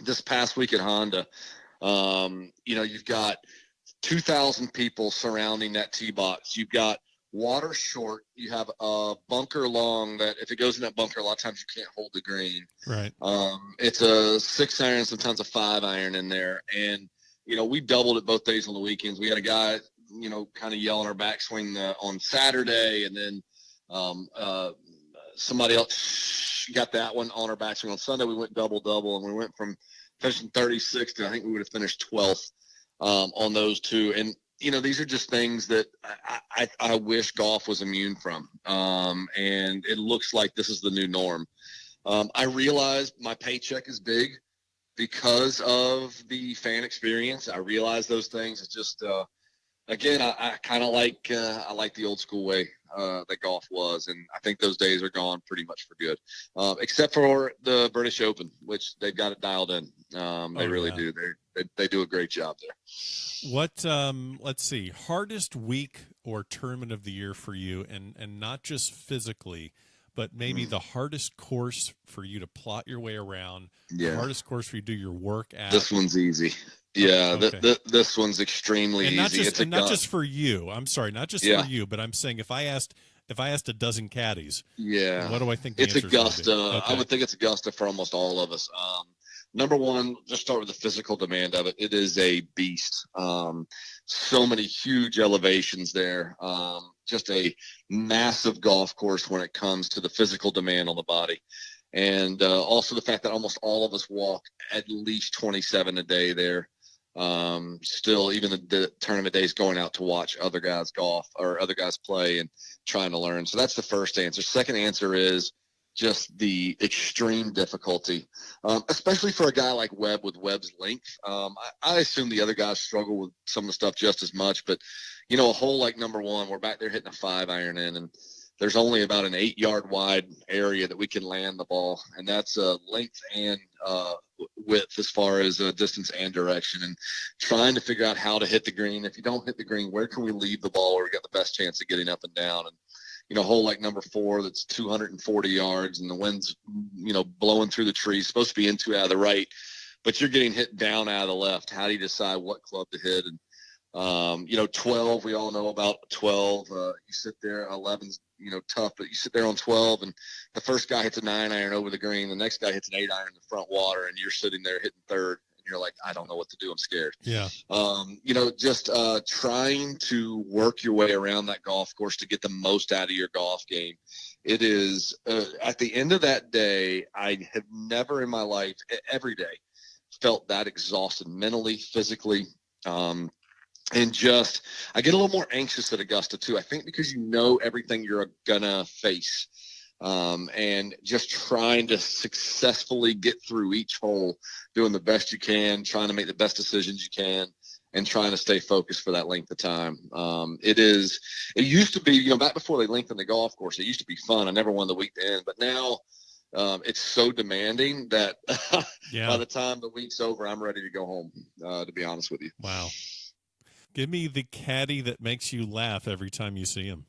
[SPEAKER 3] this past week at Honda, you've got 2,000 people surrounding that tee box. You've got water short. You have a bunker long that if it goes in that bunker, a lot of times you can't hold the green.
[SPEAKER 2] Right.
[SPEAKER 3] It's a 6-iron, sometimes a 5-iron in there. And, we doubled it both days on the weekends. We had a guy, kind of yelling our backswing on Saturday. And then somebody else got that one on our backswing on Sunday. We went double, and we went from finishing 36th to I think we would have finished 12th on those two. And, these are just things that I wish golf was immune from. And it looks like this is the new norm. I realize my paycheck is big. because of the fan experience. I realize those things. It's just, again, I kind of like I like the old school way that golf was, and I think those days are gone pretty much for good, except for the British Open, which they've got it dialed in. They really do. They do a great job there.
[SPEAKER 2] What let's see, hardest week or tournament of the year for you, and not just physically, but maybe the hardest course for you to plot your way around, the hardest course for you to do your work at.
[SPEAKER 3] This one's easy. Yeah,
[SPEAKER 2] okay.
[SPEAKER 3] This one's extremely
[SPEAKER 2] and not
[SPEAKER 3] easy.
[SPEAKER 2] Just, and not just for you. I'm sorry, not just for you, but I'm saying if I asked a dozen caddies, what do I think the
[SPEAKER 3] it's Augusta.
[SPEAKER 2] Okay.
[SPEAKER 3] I would think it's Augusta for almost all of us. Number one, just start with the physical demand of it. It is a beast. So many huge elevations there. Just a massive golf course when it comes to the physical demand on the body. And also the fact that almost all of us walk at least 27 a day there. Still, even the tournament days, going out to watch other guys golf or other guys play and trying to learn. So that's the first answer. Second answer is just the extreme difficulty, especially for a guy like Webb with Webb's length. I assume the other guys struggle with some of the stuff just as much, but a hole like number one, we're back there hitting a 5-iron in, and there's only about an 8-yard wide area that we can land the ball, and that's length and width as far as distance and direction, and trying to figure out how to hit the green. If you don't hit the green, where can we leave the ball where we got the best chance of getting up and down? And a hole like number 4 that's 240 yards and the wind's blowing through the trees, supposed to be into out of the right, but you're getting hit down out of the left. How do you decide what club to hit? And 12, we all know about 12. You sit there, 11's tough, but you sit there on 12 and the first guy hits a 9-iron over the green, the next guy hits an 8-iron in the front water, and you're sitting there hitting third. You're like, I don't know what to do. I'm scared.
[SPEAKER 2] Yeah.
[SPEAKER 3] Just trying to work your way around that golf course to get the most out of your golf game. It is at the end of that day, I have never in my life, every day, felt that exhausted mentally, physically. And just, I get a little more anxious at Augusta too. I think because everything you're gonna face. And just trying to successfully get through each hole, doing the best you can, trying to make the best decisions you can, and trying to stay focused for that length of time. It used to be, back before they lengthened the golf course, it used to be fun. I never wanted the week to end, but now it's so demanding that by the time the week's over, I'm ready to go home, to be honest with you.
[SPEAKER 2] Wow. Give me the caddy that makes you laugh every time you see him.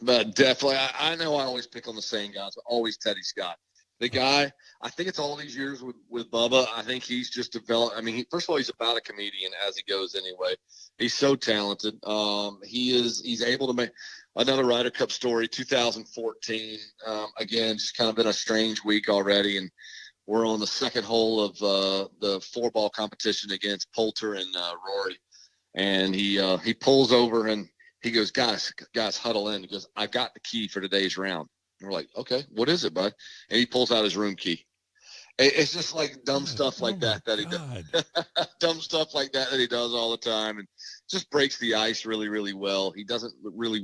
[SPEAKER 3] But definitely, I know I always pick on the same guys, but always Teddy Scott. The guy, I think it's all these years with Bubba. I think he's just developed. I mean, first of all, he's about a comedian as he goes anyway. He's so talented. He's able to make another Ryder Cup story, 2014. Again, just kind of been a strange week already. And we're on the second hole of the 4-ball competition against Poulter and Rory. And he pulls over and he goes, guys, huddle in. He goes, I got the key for today's round. And we're like, okay, what is it, bud? And he pulls out his room key. It's just like dumb stuff like that he does. Dumb stuff like that he does all the time, and just breaks the ice really, really well. He doesn't really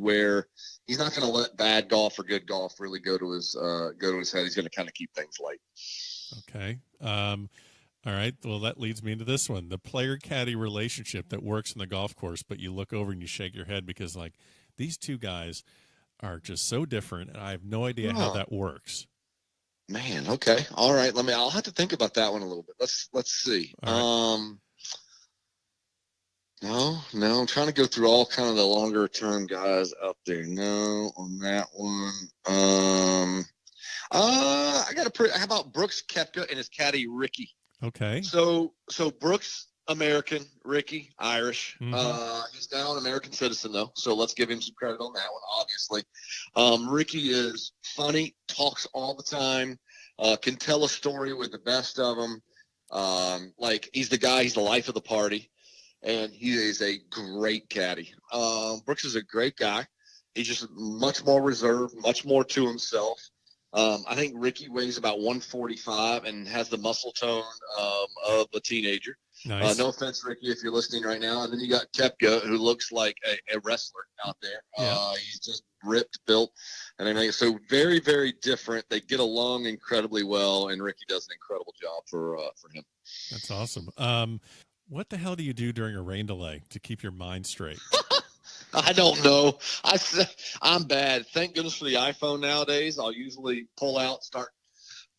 [SPEAKER 3] he's not going to let bad golf or good golf really go to his head. He's going to kind of keep things light.
[SPEAKER 2] Okay. All right. Well, that leads me into this one, the player-caddy relationship that works in the golf course, but you look over and you shake your head because, like, these two guys are just so different, and I have no idea how that works.
[SPEAKER 3] Man, okay. All right. I'll have to think about that one a little bit. Let's see. Right. No, I'm trying to go through all kind of the longer-term guys out there. No, on that one. How about Brooks Koepka and his caddy, Ricky?
[SPEAKER 2] Okay.
[SPEAKER 3] So Brooks, American, Ricky, Irish. Mm-hmm. He's now an American citizen, though, so let's give him some credit on that one, obviously. Ricky is funny, talks all the time, can tell a story with the best of them. He's the guy, he's the life of the party, and he is a great caddy. Brooks is a great guy. He's just much more reserved, much more to himself. I think Ricky weighs about 145 and has the muscle tone of a teenager.
[SPEAKER 2] Nice.
[SPEAKER 3] No offense, Ricky, if you're listening right now. And then you got Koepka, who looks like a wrestler out there.
[SPEAKER 2] Yeah.
[SPEAKER 3] He's just ripped, built. And I mean, so very, very different. They get along incredibly well, and Ricky does an incredible job for him.
[SPEAKER 2] That's awesome. What the hell do you do during a rain delay to keep your mind straight?
[SPEAKER 3] I don't know. I'm bad. Thank goodness for the iPhone nowadays. I'll usually pull out, start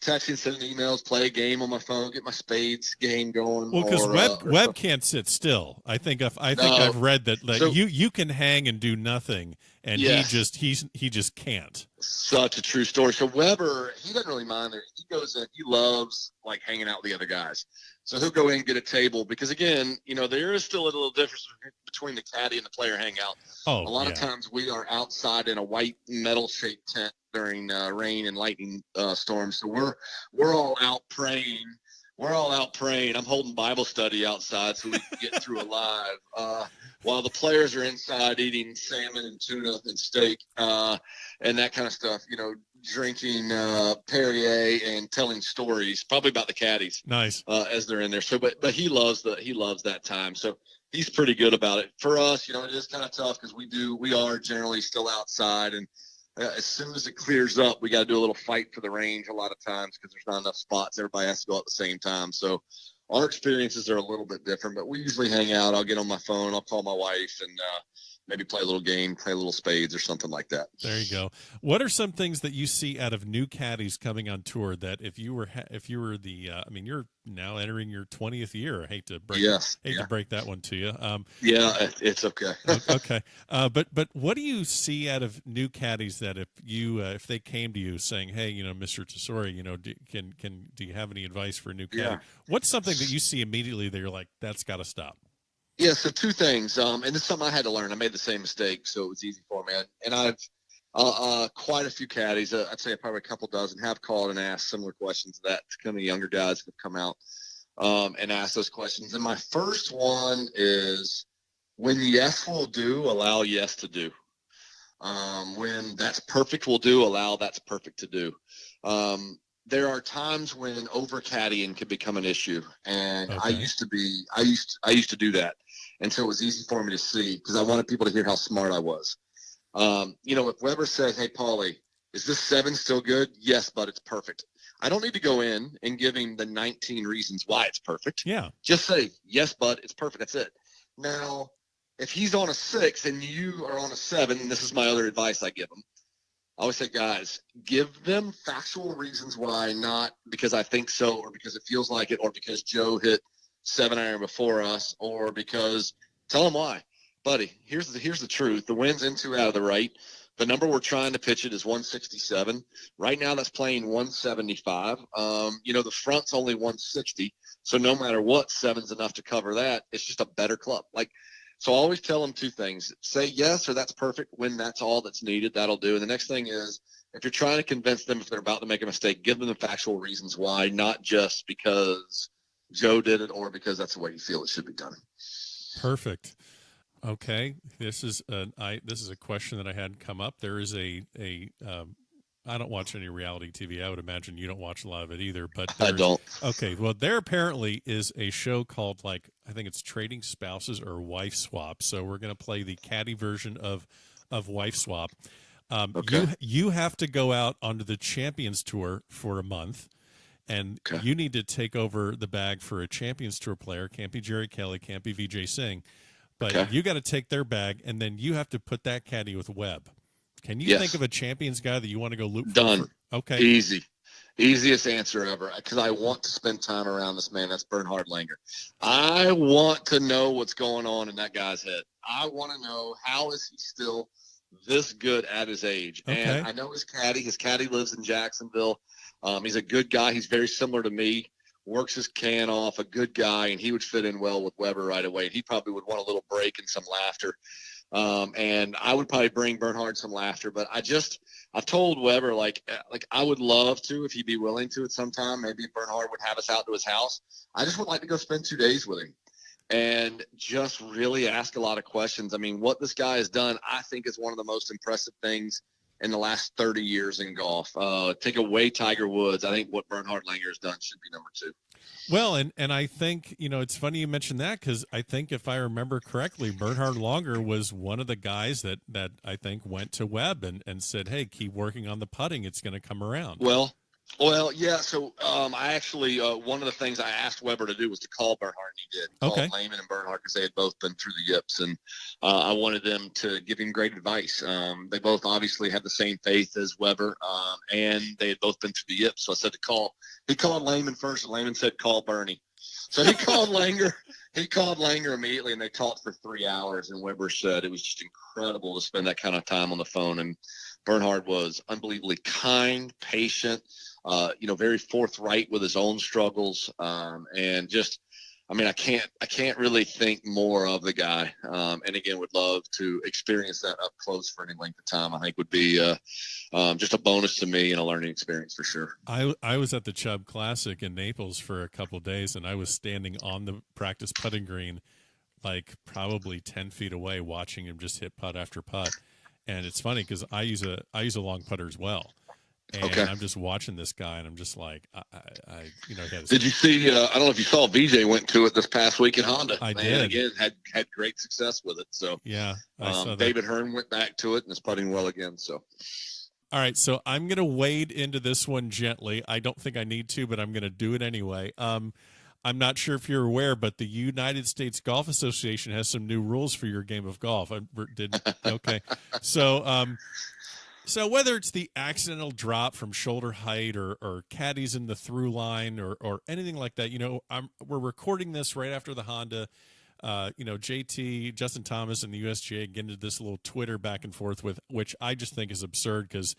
[SPEAKER 3] texting, sending emails, play a game on my phone, get my spades game going.
[SPEAKER 2] Well, because Webb can't sit still. I think I've read that so, you can hang and do nothing, and yes, he just can't.
[SPEAKER 3] Such a true story. So Weber, he doesn't really mind it. He goes in. He loves like hanging out with the other guys. So he'll go in and get a table because, again, there is still a little difference between the caddy and the player hangout.
[SPEAKER 2] Oh,
[SPEAKER 3] a lot of times we are outside in a white metal-shaped tent during rain and lightning storms. So we're all out praying. We're all out praying. I'm holding Bible study outside so we can get through alive. While the players are inside eating salmon and tuna and steak and that kind of stuff, drinking Perrier and telling stories, probably about the caddies.
[SPEAKER 2] Nice.
[SPEAKER 3] As they're in there. So, but he loves that time. So he's pretty good about it. For us, it is kind of tough because we are generally still outside, and as soon as it clears up, we got to do a little fight for the range a lot of times because there's not enough spots. Everybody has to go at the same time. So our experiences are a little bit different, but we usually hang out. I'll get on my phone. I'll call my wife and maybe play a little game, play a little spades or something like that.
[SPEAKER 2] There you go. What are some things that you see out of new caddies coming on tour that if you were the, you're now entering your 20th year. I hate to break that one to you.
[SPEAKER 3] Yeah, it's okay.
[SPEAKER 2] Okay. But what do you see out of new caddies that if they came to you saying, hey, Mr. Tesori, do you have any advice for a new caddy?
[SPEAKER 3] Yeah.
[SPEAKER 2] What's something that you see immediately that you're like, that's got to stop?
[SPEAKER 3] Yeah, so two things, and this is something I had to learn. I made the same mistake, so it was easy for me. And I've quite a few caddies, I'd say probably a couple dozen, have called and asked similar questions to kind of younger guys have come out and asked those questions. And my first one is, when yes will do, allow yes to do. When that's perfect will do, allow that's perfect to do. There are times when over caddying can become an issue, and okay. I used to do that, and so it was easy for me to see because I wanted people to hear how smart I was. If Weber said, "Hey, Paulie, is this 7 still good?" Yes, but it's perfect. I don't need to go in and give him the 19 reasons why it's perfect.
[SPEAKER 2] Yeah,
[SPEAKER 3] just say yes, but it's perfect. That's it. Now, if he's on a 6 and you are on a 7, and this is my other advice I give him. I always say, guys, give them factual reasons why, not because I think so or because it feels like it or because Joe hit 7-iron before us or because – tell them why. Buddy, here's the truth. The wind's in 2 out of the right. The number we're trying to pitch it is 167. Right now that's playing 175. The front's only 160. So no matter what, 7's enough to cover that. It's just a better club. So I always tell them two things. Say yes or that's perfect when that's all that's needed. That'll do. And the next thing is, if you're trying to convince them if they're about to make a mistake, give them the factual reasons why, not just because Joe did it or because that's the way you feel it should be done.
[SPEAKER 2] Perfect. Okay. This is a question that I had come up. There is I don't watch any reality TV. I would imagine you don't watch a lot of it either. But
[SPEAKER 3] I don't.
[SPEAKER 2] Okay, well, there apparently is a show called I think it's Trading Spouses or Wife Swap. So we're going to play the caddy version of Wife Swap.
[SPEAKER 3] Okay.
[SPEAKER 2] You have to go out onto the Champions Tour for a month, and you need to take over the bag for a Champions Tour player. Can't be Jerry Kelly, can't be Vijay Singh, but you got to take their bag, and then you have to put that caddy with Webb. Can you think of a Champions guy that you want to go loop for?
[SPEAKER 3] Done.
[SPEAKER 2] Okay.
[SPEAKER 3] Easiest answer ever, because I want to spend time around this man. That's Bernhard Langer. I want to know what's going on in that guy's head. I want to know, how is he still this good at his age?
[SPEAKER 2] Okay.
[SPEAKER 3] And I know his caddy lives in Jacksonville. He's a good guy. He's very similar to me, works his can off, a good guy, and he would fit in well with Weber right away. He probably would want a little break and some laughter. And I would probably bring Bernhard some laughter, but I've told Weber, I would love to, if he'd be willing to at some time, maybe Bernhard would have us out to his house. I just would like to go spend 2 days with him and just really ask a lot of questions. I mean, what this guy has done, I think, is one of the most impressive things in the last 30 years in golf. Take away Tiger Woods, I think what Bernhard Langer has done should be number 2.
[SPEAKER 2] Well, and I think, it's funny you mentioned that, because I think if I remember correctly, Bernhard Langer was one of the guys that I think went to Webb and said, hey, keep working on the putting. It's going to come around.
[SPEAKER 3] Well, yeah. So I actually, one of the things I asked Weber to do was to call Bernhard, and he did. He called Lehman and Bernhard because they had both been through the yips, and I wanted them to give him great advice. They both obviously have the same faith as Weber, and they had both been through the yips. So I said to call. He called Lehman first, and Lehman said, call Bernie. So he called Langer. He called Langer immediately, and they talked for 3 hours, and Weber said it was just incredible to spend that kind of time on the phone. And Bernhard was unbelievably kind, patient, very forthright with his own struggles, and just, I can't really think more of the guy. And again, would love to experience that up close for any length of time. I think would be just a bonus to me and a learning experience for sure.
[SPEAKER 2] I was at the Chubb Classic in Naples for a couple of days, and I was standing on the practice putting green, like probably 10 feet away, watching him just hit putt after putt. And it's funny because I use a long putter as well. And I'm just watching this guy, and I'm just like, Did
[SPEAKER 3] you see? I don't know if you saw VJ went to it this past week at Honda.
[SPEAKER 2] I did.
[SPEAKER 3] Again, had great success with it. So
[SPEAKER 2] yeah, I saw that.
[SPEAKER 3] David Hearn went back to it and is putting well again. So.
[SPEAKER 2] All right, so I'm going to wade into this one gently. I don't think I need to, but I'm going to do it anyway. I'm not sure if you're aware, but the United States Golf Association has some new rules for your game of golf. Okay. So whether it's the accidental drop from shoulder height or caddies in the through line or anything like that, we're recording this right after the Honda. JT, Justin Thomas, and the USGA get into this little Twitter back and forth with, which I just think is absurd because,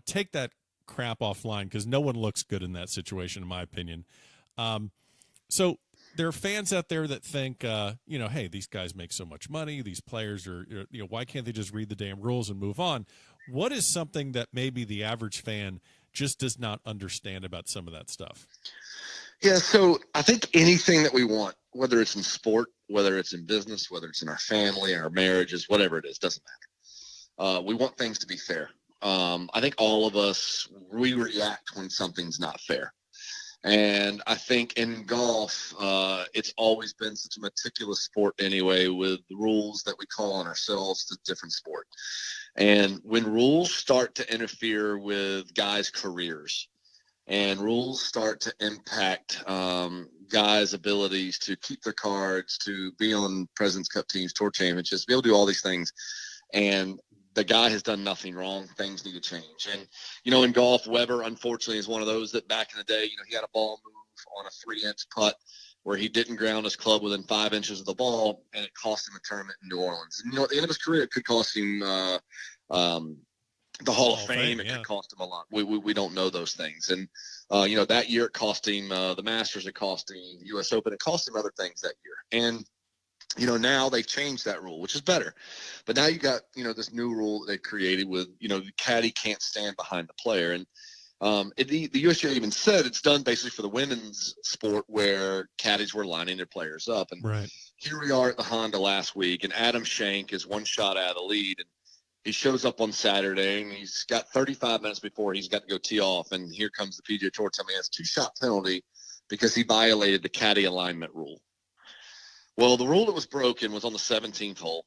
[SPEAKER 2] take that crap offline because no one looks good in that situation, in my opinion. So there are fans out there that think, hey, these guys make so much money. These players are, why can't they just read the damn rules and move on? What is something that maybe the average fan just does not understand about some of that stuff?
[SPEAKER 3] Yeah, so I think anything that we want, whether it's in sport, whether it's in business, whether it's in our family, our marriages, whatever it is, doesn't matter. We want things to be fair. I think all of us, we react when something's not fair. And I think in golf, it's always been such a meticulous sport anyway, with the rules that we call on ourselves to different sport. And when rules start to interfere with guys' careers and rules start to impact guys' abilities to keep their cards, to be on President's Cup teams, Tour Championships, be able to do all these things, and the guy has done nothing wrong, things need to change. And, in golf, Weber, unfortunately, is one of those that back in the day, he had a ball move on a 3-inch putt where he didn't ground his club within 5 inches of the ball, and it cost him a tournament in New Orleans. And, at the end of his career, it could cost him the Hall of Fame. It could cost him a lot. We don't know those things. And, that year it cost him the Masters, it cost him the U.S. Open, it cost him other things that year. And, now they've changed that rule, which is better. But now you got, this new rule that they created with, the caddy can't stand behind the player. And the USGA even said it's done basically for the women's sport where caddies were lining their players up. And
[SPEAKER 2] right.
[SPEAKER 3] Here we are at the Honda last week, and Adam Schenk is one shot out of the lead. And he shows up on Saturday, and he's got 35 minutes before he's got to go tee off. And here comes the PGA Tour telling me he has a 2-shot penalty because he violated the caddy alignment rule. Well, the rule that was broken was on the 17th hole.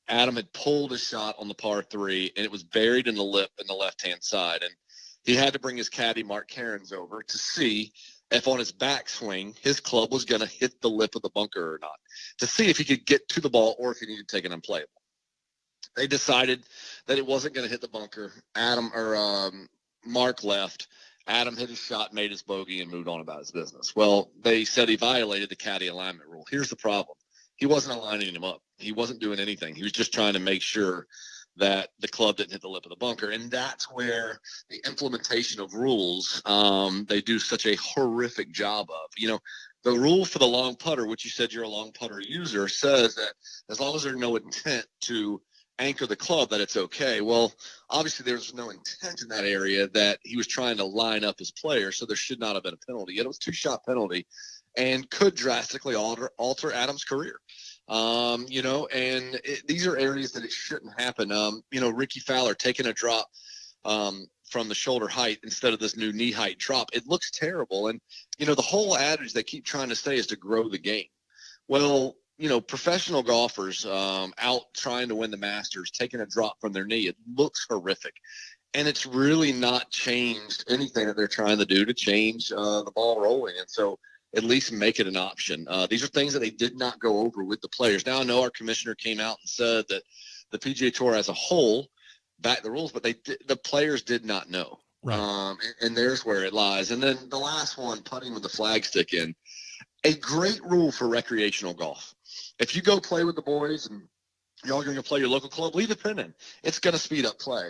[SPEAKER 3] Adam had pulled a shot on the par 3, and it was buried in the lip in the left-hand side. And he had to bring his caddy, Mark Cairns, over to see if on his backswing his club was going to hit the lip of the bunker or not, to see if he could get to the ball or if he needed to take an unplayable. They decided that it wasn't going to hit the bunker. Mark left. Adam hit his shot, made his bogey, and moved on about his business. Well, they said he violated the caddy alignment rule. Here's the problem. He wasn't aligning him up. He wasn't doing anything. He was just trying to make sure that the club didn't hit the lip of the bunker. And that's where the implementation of rules, they do such a horrific job of. The rule for the long putter, which you said you're a long putter user, says that as long as there's no intent to anchor the club, that it's okay. Well, obviously there's no intent in that area, that he was trying to line up his player, so there should not have been a penalty. Yet it was a 2-shot penalty and could drastically alter Adam's career. And these are areas that it shouldn't happen. Ricky Fowler taking a drop from the shoulder height instead of this new knee height drop. It looks terrible. And, the whole adage they keep trying to say is to grow the game. Well, professional golfers out trying to win the Masters, taking a drop from their knee, it looks horrific. And it's really not changed anything that they're trying to do to change the ball rolling. And so at least make it an option. These are things that they did not go over with the players. Now I know our commissioner came out and said that the PGA Tour as a whole backed the rules, but the players did not know. Right. And there's where it lies. And then the last one, putting with the flagstick in, a great rule for recreational golf. If you go play with the boys and y'all going to play your local club, leave the pin in. It's going to speed up play.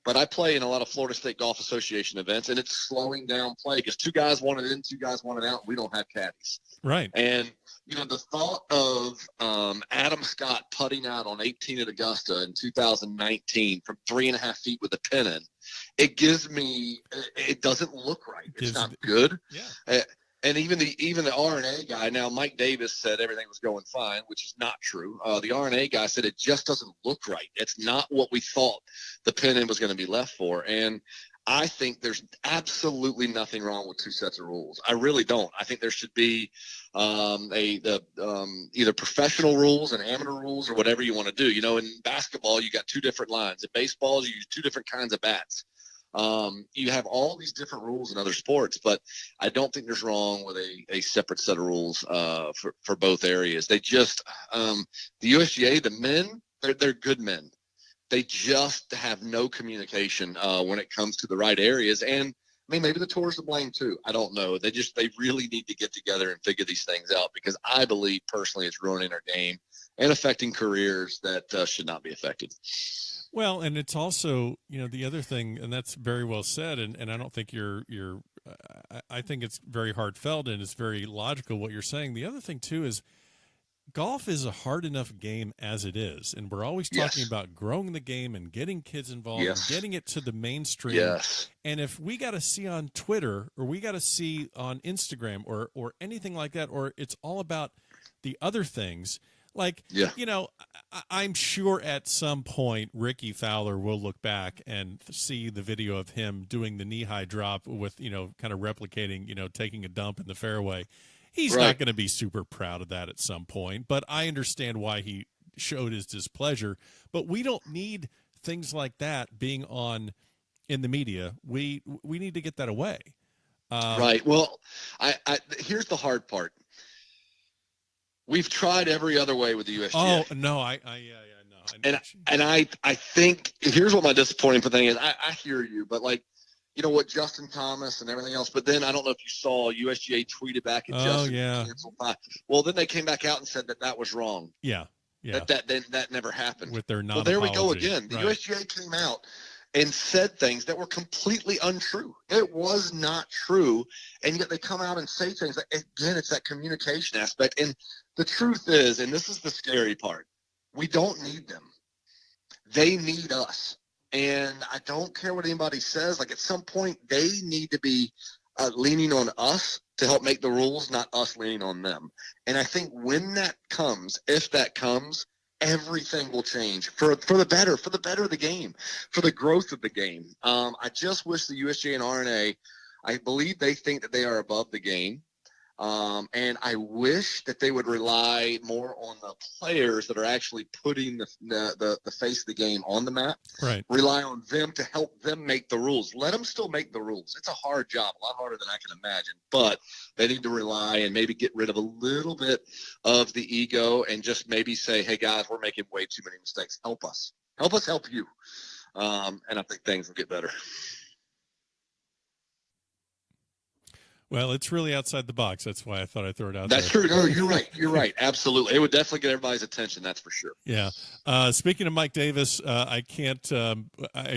[SPEAKER 3] But I play in a lot of Florida State Golf Association events, and it's slowing down play because 2 guys want it in, 2 guys want it out, and we don't have caddies.
[SPEAKER 2] Right.
[SPEAKER 3] And, the thought of Adam Scott putting out on 18 at Augusta in 2019 from 3.5 feet with a pin in, it doesn't look right. It's not good. Yeah. And even the R&A guy, now Mike Davis said everything was going fine, which is not true. The R&A guy said it just doesn't look right. It's not what we thought the pin-in was going to be left for. And I think there's absolutely nothing wrong with 2 sets of rules. I really don't. I think there should be either professional rules and amateur rules or whatever you want to do. In basketball, you got 2 different lines. In baseball, you use 2 different kinds of bats. You have all these different rules in other sports, but I don't think there's wrong with a separate set of rules for both areas. They just the USGA, the men, they're good men. They just have no communication when it comes to the right areas. And I mean, maybe the tour's to blame too. I don't know. They really need to get together and figure these things out, because I believe personally it's ruining our game and affecting careers that should not be affected.
[SPEAKER 2] Well, and it's also, the other thing, and that's very well said, and I don't think I think it's very heartfelt and it's very logical what you're saying. The other thing, too, is golf is a hard enough game as it is, and we're always talking about growing the game and getting kids involved and getting it to the mainstream. Yes. And if we got to see on Twitter or we got to see on Instagram or anything like that, or it's all about the other things, I'm sure at some point Ricky Fowler will look back and see the video of him doing the knee-high drop with, kind of replicating, taking a dump in the fairway. He's not going to be super proud of that at some point, but I understand why he showed his displeasure. But we don't need things like that being on in the media. We need to get that away.
[SPEAKER 3] Right. Well, I here's the hard part. We've tried every other way with the USGA.
[SPEAKER 2] Oh no, I know.
[SPEAKER 3] And I think here's what my disappointing thing is. I hear you, but what Justin Thomas and everything else. But then I don't know if you saw USGA tweeted back at Justin. Canceled by. Well, then they came back out and said that was wrong.
[SPEAKER 2] Yeah.
[SPEAKER 3] That never happened.
[SPEAKER 2] With their
[SPEAKER 3] non-apology. Well, there we go again. The USGA came out and said things that were completely untrue. It was not true, and yet they come out and say things. Again, it's that communication aspect. And the truth is, and this is the scary part, we don't need them. They need us. And I don't care what anybody says. At some point, they need to be leaning on us to help make the rules, not us leaning on them. And I think when that comes, if that comes, everything will change for the better of the game, for the growth of the game. I just wish the USGA and R&A, I believe they think that they are above the game. And I wish that they would rely more on the players that are actually putting the face of the game on the map.
[SPEAKER 2] Right.
[SPEAKER 3] Rely on them to help them make the rules. Let them still make the rules. It's a hard job, a lot harder than I can imagine. But they need to rely and maybe get rid of a little bit of the ego and just maybe say, hey, guys, we're making way too many mistakes. Help us. Help us help you. And I think things will get better.
[SPEAKER 2] Well, it's really outside the box. That's why I thought I'd throw it out
[SPEAKER 3] there. That's true. No, you're right. You're right. Absolutely. It would definitely get everybody's attention. That's for sure.
[SPEAKER 2] Yeah. Speaking of Mike Davis, I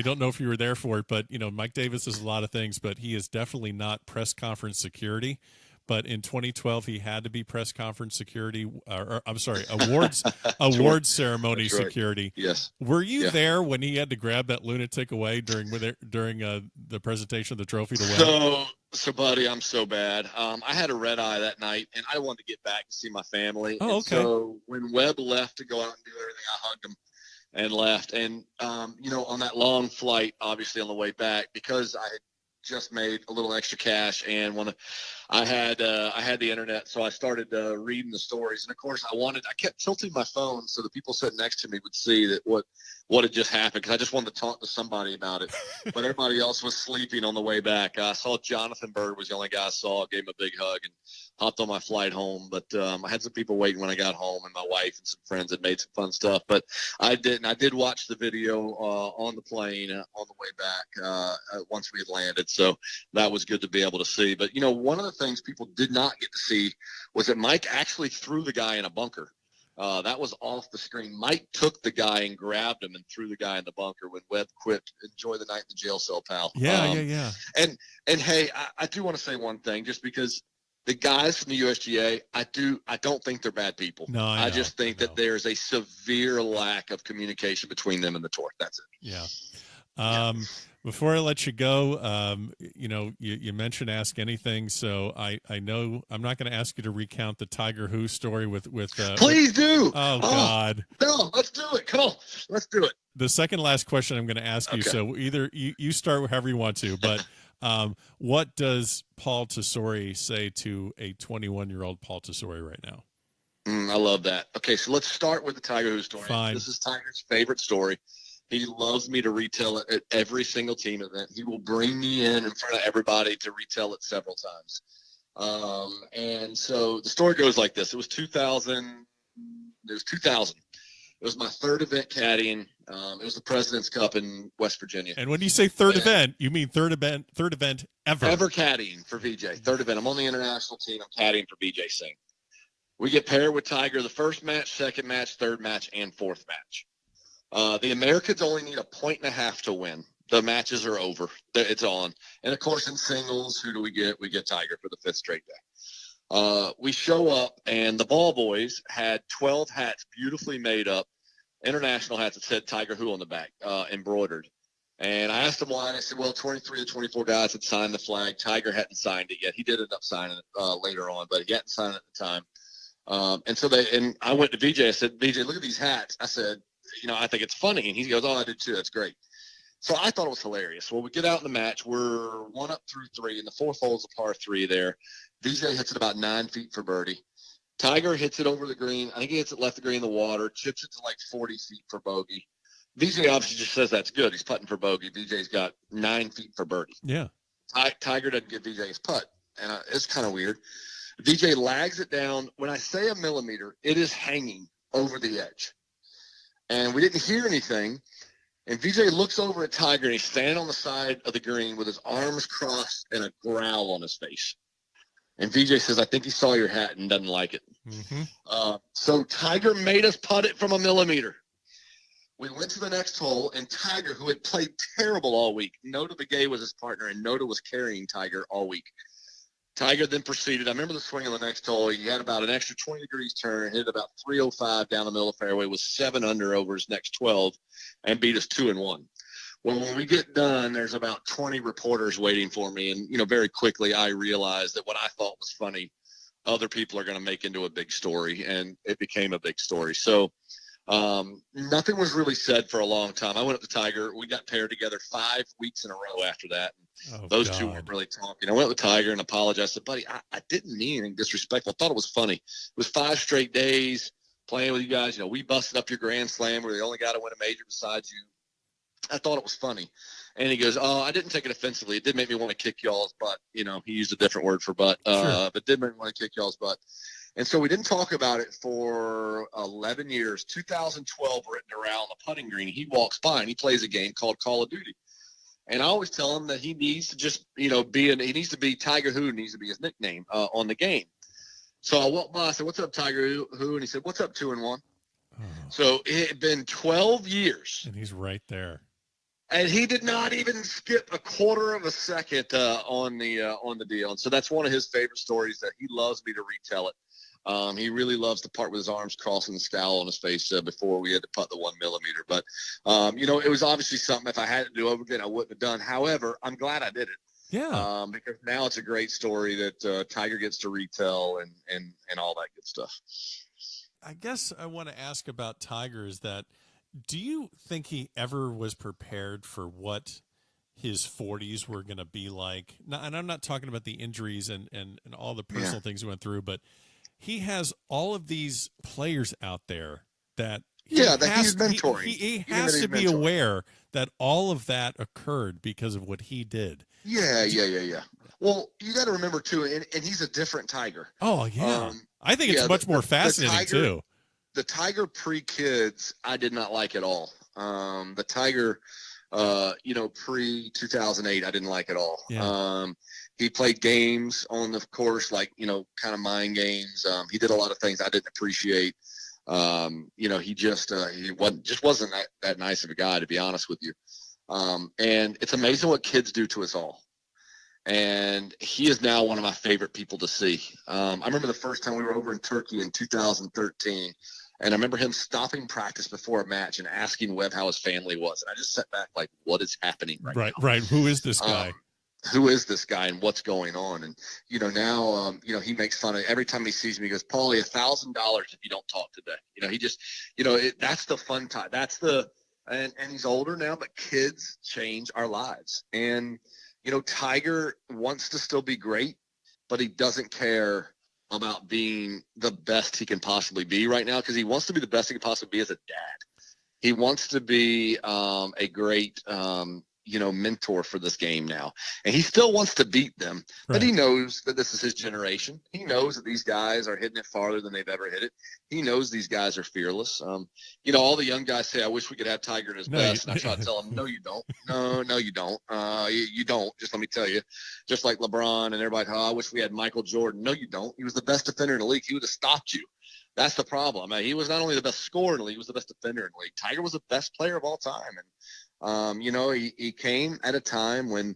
[SPEAKER 2] don't know if you were there for it, but, Mike Davis is a lot of things, but he is definitely not press conference security. But in 2012, he had to be press conference security, awards ceremony security.
[SPEAKER 3] Yes.
[SPEAKER 2] Were you there when he had to grab that lunatic away during the presentation of the trophy to Webb?
[SPEAKER 3] So, buddy, I'm so bad. I had a red eye that night, and I wanted to get back to see my family.
[SPEAKER 2] Oh, okay.
[SPEAKER 3] So when Webb left to go out and do everything, I hugged him and left. And, on that long flight, obviously on the way back, because I had just made a little extra cash and I had the internet, so I started reading the stories. And of course, I kept tilting my phone so the people sitting next to me would see that what had just happened, because I just wanted to talk to somebody about it. But everybody else was sleeping on the way back. I saw Jonathan Bird was the only guy I saw. Gave him a big hug and hopped on my flight home. But I had some people waiting when I got home, and my wife and some friends had made some fun stuff. But I didn't. I did watch the video on the plane on the way back once we had landed. So that was good to be able to see. But, one of the things people did not get to see was that Mike actually threw the guy in a bunker. That was off the screen. Mike took the guy and grabbed him and threw the guy in the bunker when Webb quit. Enjoy the night in the jail cell, pal.
[SPEAKER 2] Yeah.
[SPEAKER 3] And hey, I do want to say one thing, just because the guys from the USGA, I don't think they're bad people.
[SPEAKER 2] No,
[SPEAKER 3] I just think that there's a severe lack of communication between them and the tour. That's it.
[SPEAKER 2] Yeah. Before I let you go, you mentioned Ask Anything, so I know I'm not going to ask you to recount the Tiger Who story with
[SPEAKER 3] Please do.
[SPEAKER 2] Oh, God.
[SPEAKER 3] No, let's do it. Come on, let's do it.
[SPEAKER 2] The second last question I'm going to ask you, so either you start however you want to, but what does Paul Tesori say to a 21-year-old Paul Tesori right now?
[SPEAKER 3] I love that. Okay, so let's start with the Tiger Who story.
[SPEAKER 2] Fine.
[SPEAKER 3] This is Tiger's favorite story. He loves me to retell it at every single team event. He will bring me in front of everybody to retell it several times. And so the story goes like this. It was 2000. It was my third event caddying. It was the President's Cup in West Virginia.
[SPEAKER 2] And when you say third event, you mean third event ever?
[SPEAKER 3] Ever caddying for VJ. Third event. I'm on the international team. I'm caddying for VJ Singh. We get paired with Tiger the first match, second match, third match, and fourth match. The Americans only need 1.5 points to win. The matches are over. It's on. And, of course, in singles, who do we get? We get Tiger for the fifth straight day. We show up, and the ball boys had 12 hats beautifully made up, international hats that said Tiger Who on the back, embroidered. And I asked them why, and I said, well, 23 of 24 guys had signed the flag. Tiger hadn't signed it yet. He did end up signing it later on, but he hadn't signed it at the time. And I went to VJ. I said, VJ, look at these hats. I said, I think it's funny. And he goes, oh, I did too. That's great. So I thought it was hilarious. Well, we get out in the match. We're 1 up through 3, and the fourth hole is a par 3 there. VJ hits it about 9 feet for birdie. Tiger hits it over the green. I think he hits it left the green in the water, chips it to like 40 feet for bogey. VJ obviously just says that's good. He's putting for bogey. VJ's got 9 feet for birdie.
[SPEAKER 2] Yeah.
[SPEAKER 3] Tiger doesn't give VJ his putt, and it's kind of weird. VJ lags it down. When I say a millimeter, it is hanging over the edge. And we didn't hear anything. And VJ looks over at Tiger, and he's standing on the side of the green with his arms crossed and a growl on his face. And VJ says, I think he saw your hat and doesn't like it.
[SPEAKER 2] Mm-hmm.
[SPEAKER 3] So Tiger made us putt it from a millimeter. We went to the next hole, and Tiger, who had played terrible all week, Nota Begay was his partner, and Nota was carrying Tiger all week. Tiger then proceeded. I remember the swing on the next hole. He had about an extra 20 degrees turn, hit about 305 down the middle of the fairway, was 7 under over his next 12, and beat us 2-1. Well, when we get done, there's about 20 reporters waiting for me. And, very quickly I realized that what I thought was funny, other people are going to make into a big story, and it became a big story. So nothing was really said for a long time. I went up to Tiger. We got paired together 5 weeks in a row after that. Those two weren't really talking. I went with Tiger and apologized. I said, buddy, I didn't mean anything disrespectful. I thought it was funny. It was 5 straight days playing with you guys. We busted up your Grand Slam. We're the only guy to win a major besides you. I thought it was funny. And he goes, oh, I didn't take it offensively. It did make me want to kick y'all's butt. He used a different word for butt,
[SPEAKER 2] Sure.
[SPEAKER 3] But did make me want to kick y'all's butt. And so we didn't talk about it for 11 years. 2012, we're at Doral on the putting green. He walks by, and he plays a game called Call of Duty. And I always tell him that he needs to just, he needs to be Tiger Who, needs to be his nickname on the game. So I walked by, I said, what's up, Tiger Who? And he said, what's up, 2-1?
[SPEAKER 2] Oh.
[SPEAKER 3] So it had been 12 years.
[SPEAKER 2] And he's right there.
[SPEAKER 3] And he did not even skip a quarter of a second on the deal. And so that's one of his favorite stories that he loves me to retell it. He really loves the part with his arms crossed and the scowl on his face before we had to putt the 1 millimeter. But, it was obviously something if I had to do over again, I wouldn't have done. However, I'm glad I did it
[SPEAKER 2] Yeah.
[SPEAKER 3] Because now it's a great story that Tiger gets to retell and all that good stuff.
[SPEAKER 2] I guess I want to ask about Tiger is that, do you think he ever was prepared for what his 40s were going to be like? Now, and I'm not talking about the injuries and all the personal things he went through, but he has all of these players out there that
[SPEAKER 3] he's mentoring.
[SPEAKER 2] He has to be aware that all of that occurred because of what he did.
[SPEAKER 3] Yeah. Well, you got to remember too, and he's a different Tiger.
[SPEAKER 2] Oh yeah, I think it's much more fascinating too.
[SPEAKER 3] The Tiger pre-kids, I did not like at all. The Tiger, pre-2008, I didn't like at all.
[SPEAKER 2] Yeah.
[SPEAKER 3] He played games on the course, like, kind of mind games. He did a lot of things I didn't appreciate. He wasn't that nice of a guy, to be honest with you. And it's amazing what kids do to us all. And he is now one of my favorite people to see. I remember the first time we were over in Turkey in 2013, and I remember him stopping practice before a match and asking Webb how his family was. And I just sat back like, what is happening right now?
[SPEAKER 2] Right. Who is this guy?
[SPEAKER 3] Who is this guy and what's going on? And, now, he makes fun of every time he sees me, he goes, Paulie, $1,000 if you don't talk today. He just, that's the fun time. That's and he's older now, but kids change our lives. And, Tiger wants to still be great, but he doesn't care about being the best he can possibly be right now, because he wants to be the best he can possibly be as a dad. He wants to be a great mentor for this game now. And he still wants to beat them, but he knows that this is his generation. He knows that these guys are hitting it farther than they've ever hit it. He knows these guys are fearless. All the young guys say, I wish we could have Tiger at his best. And I try to tell them, no, you don't. No, you don't. You don't. Just let me tell you, just like LeBron and everybody, I wish we had Michael Jordan. No, you don't. He was the best defender in the league. He would have stopped you. That's the problem. He was not only the best scorer in the league, he was the best defender in the league. Tiger was the best player of all time. And, he came at a time when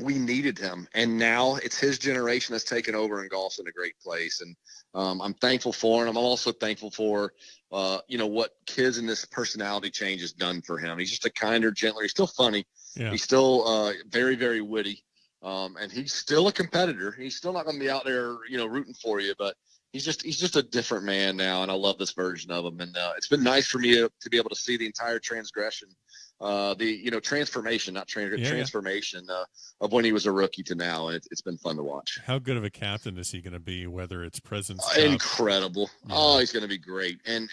[SPEAKER 3] we needed him. And now it's his generation that's taken over, and golf's in a great place. And I'm thankful for him. I'm also thankful for, what kids in this personality change has done for him. He's just a kinder, gentler. He's still funny. Yeah. He's still very, very witty. And he's still a competitor. He's still not going to be out there, rooting for you, but he's just a different man now, and I love this version of him. And it's been nice for me to be able to see the entire transformation, transformation, not transformation of when he was a rookie to now. And it's been fun to watch.
[SPEAKER 2] How good of a captain is he going to be? Whether it's President's Cup?
[SPEAKER 3] Incredible. Yeah. Oh, he's going to be great, and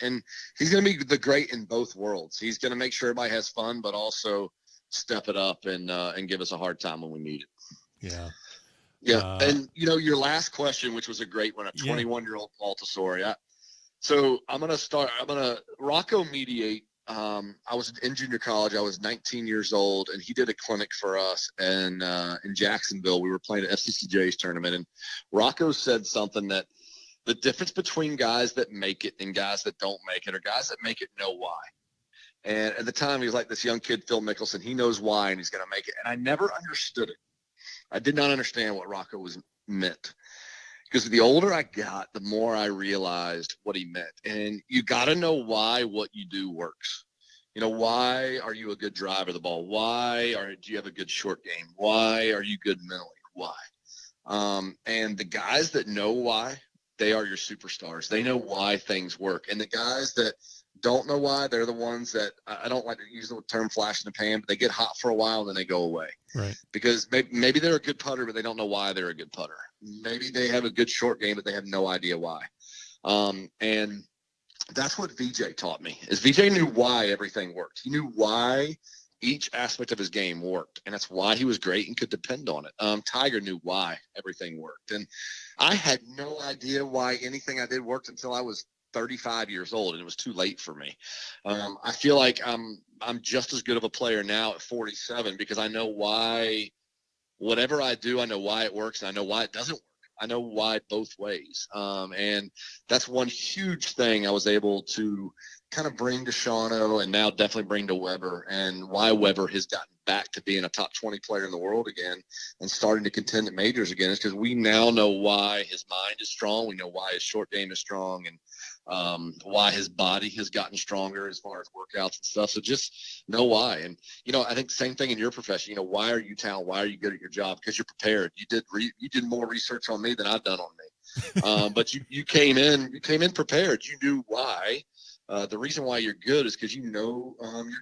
[SPEAKER 3] he's going to be the great in both worlds. He's going to make sure everybody has fun, but also step it up and give us a hard time when we need it.
[SPEAKER 2] Yeah.
[SPEAKER 3] Yeah, and your last question, which was a great one, a 21-year-old Paul Tesori. So I'm gonna Rocco mediate. I was in junior college. I was 19 years old, and he did a clinic for us in Jacksonville. We were playing an FCCJ's tournament, and Rocco said something that the difference between guys that make it and guys that don't make it, or guys that make it know why. And at the time, he was like this young kid, Phil Mickelson. He knows why, and he's gonna make it. And I never understood it. I did not understand what Rocco was meant, because the older I got, the more I realized what he meant. And you got to know why what you do works. Why are you a good driver of the ball? Why do you have a good short game? Why are you good mentally? Why? And the guys that know why, they are your superstars. They know why things work. And the guys that don't know why, they're the ones that, I don't like to use the term flash in the pan, but they get hot for a while and then they go away.
[SPEAKER 2] Right.
[SPEAKER 3] Because maybe they're a good putter, but they don't know why they're a good putter. Maybe they have a good short game, but they have no idea why. And that's what VJ taught me, is VJ knew why everything worked. He knew why each aspect of his game worked, and that's why he was great and could depend on it. Tiger knew why everything worked. And I had no idea why anything I did worked until I was 35 years old, and it was too late for me. I feel like I'm just as good of a player now at 47, because I know why whatever I do, I know why it works, and I know why it doesn't work. I know why both ways. And that's one huge thing I was able to kind of bring to Shawano, and now definitely bring to Webber, and why Webber has gotten back to being a top 20 player in the world again and starting to contend at majors again, is because we now know why his mind is strong. We know why his short game is strong. And why his body has gotten stronger as far as workouts and stuff. So just know why. And, I think same thing in your profession. Why are you talented? Why are you good at your job? Because you're prepared. You did more research on me than I've done on me. But you came in prepared. You knew why. The reason why you're good is because your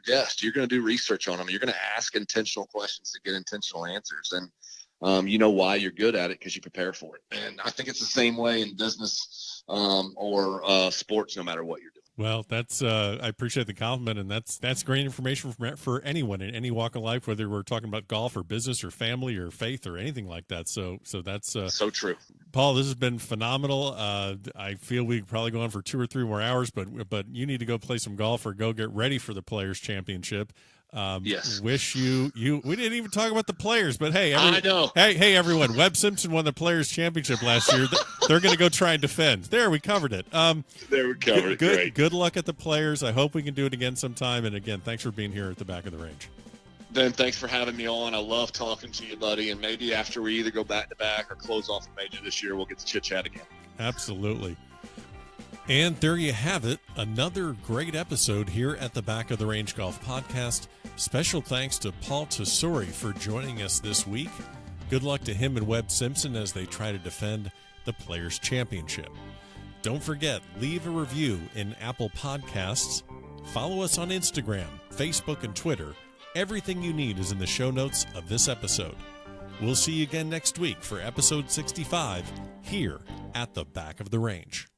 [SPEAKER 3] guest. You're going to do research on them. You're going to ask intentional questions to get intentional answers. And you know why you're good at it because you prepare for it. And I think it's the same way in business or sports, no matter what you're doing.
[SPEAKER 2] Well, that's I appreciate the compliment, and that's great information for anyone in any walk of life, whether we're talking about golf or business or family or faith or anything like that. So that's
[SPEAKER 3] so true.
[SPEAKER 2] Paul, this has been phenomenal. I feel we could probably go on for 2 or 3 more hours, but you need to go play some golf or go get ready for the Players Championship.
[SPEAKER 3] Yes.
[SPEAKER 2] Wish you we didn't even talk about the players, but hey,
[SPEAKER 3] I know.
[SPEAKER 2] Hey, everyone. Webb Simpson won the Players Championship last year. They're going to go try and defend. There, we covered it.
[SPEAKER 3] There we covered it. Great.
[SPEAKER 2] Good luck at the Players. I hope we can do it again sometime. And again, thanks for being here at the back of the range.
[SPEAKER 3] Ben, thanks for having me on. I love talking to you, buddy. And maybe after we either go back to back or close off a major this year, we'll get to chit chat again.
[SPEAKER 2] Absolutely. And there you have it, another great episode here at the Back of the Range Golf Podcast. Special thanks to Paul Tesori for joining us this week. Good luck to him and Webb Simpson as they try to defend the Players' Championship. Don't forget, leave a review in Apple Podcasts. Follow us on Instagram, Facebook, and Twitter. Everything you need is in the show notes of this episode. We'll see you again next week for episode 65 here at the Back of the Range.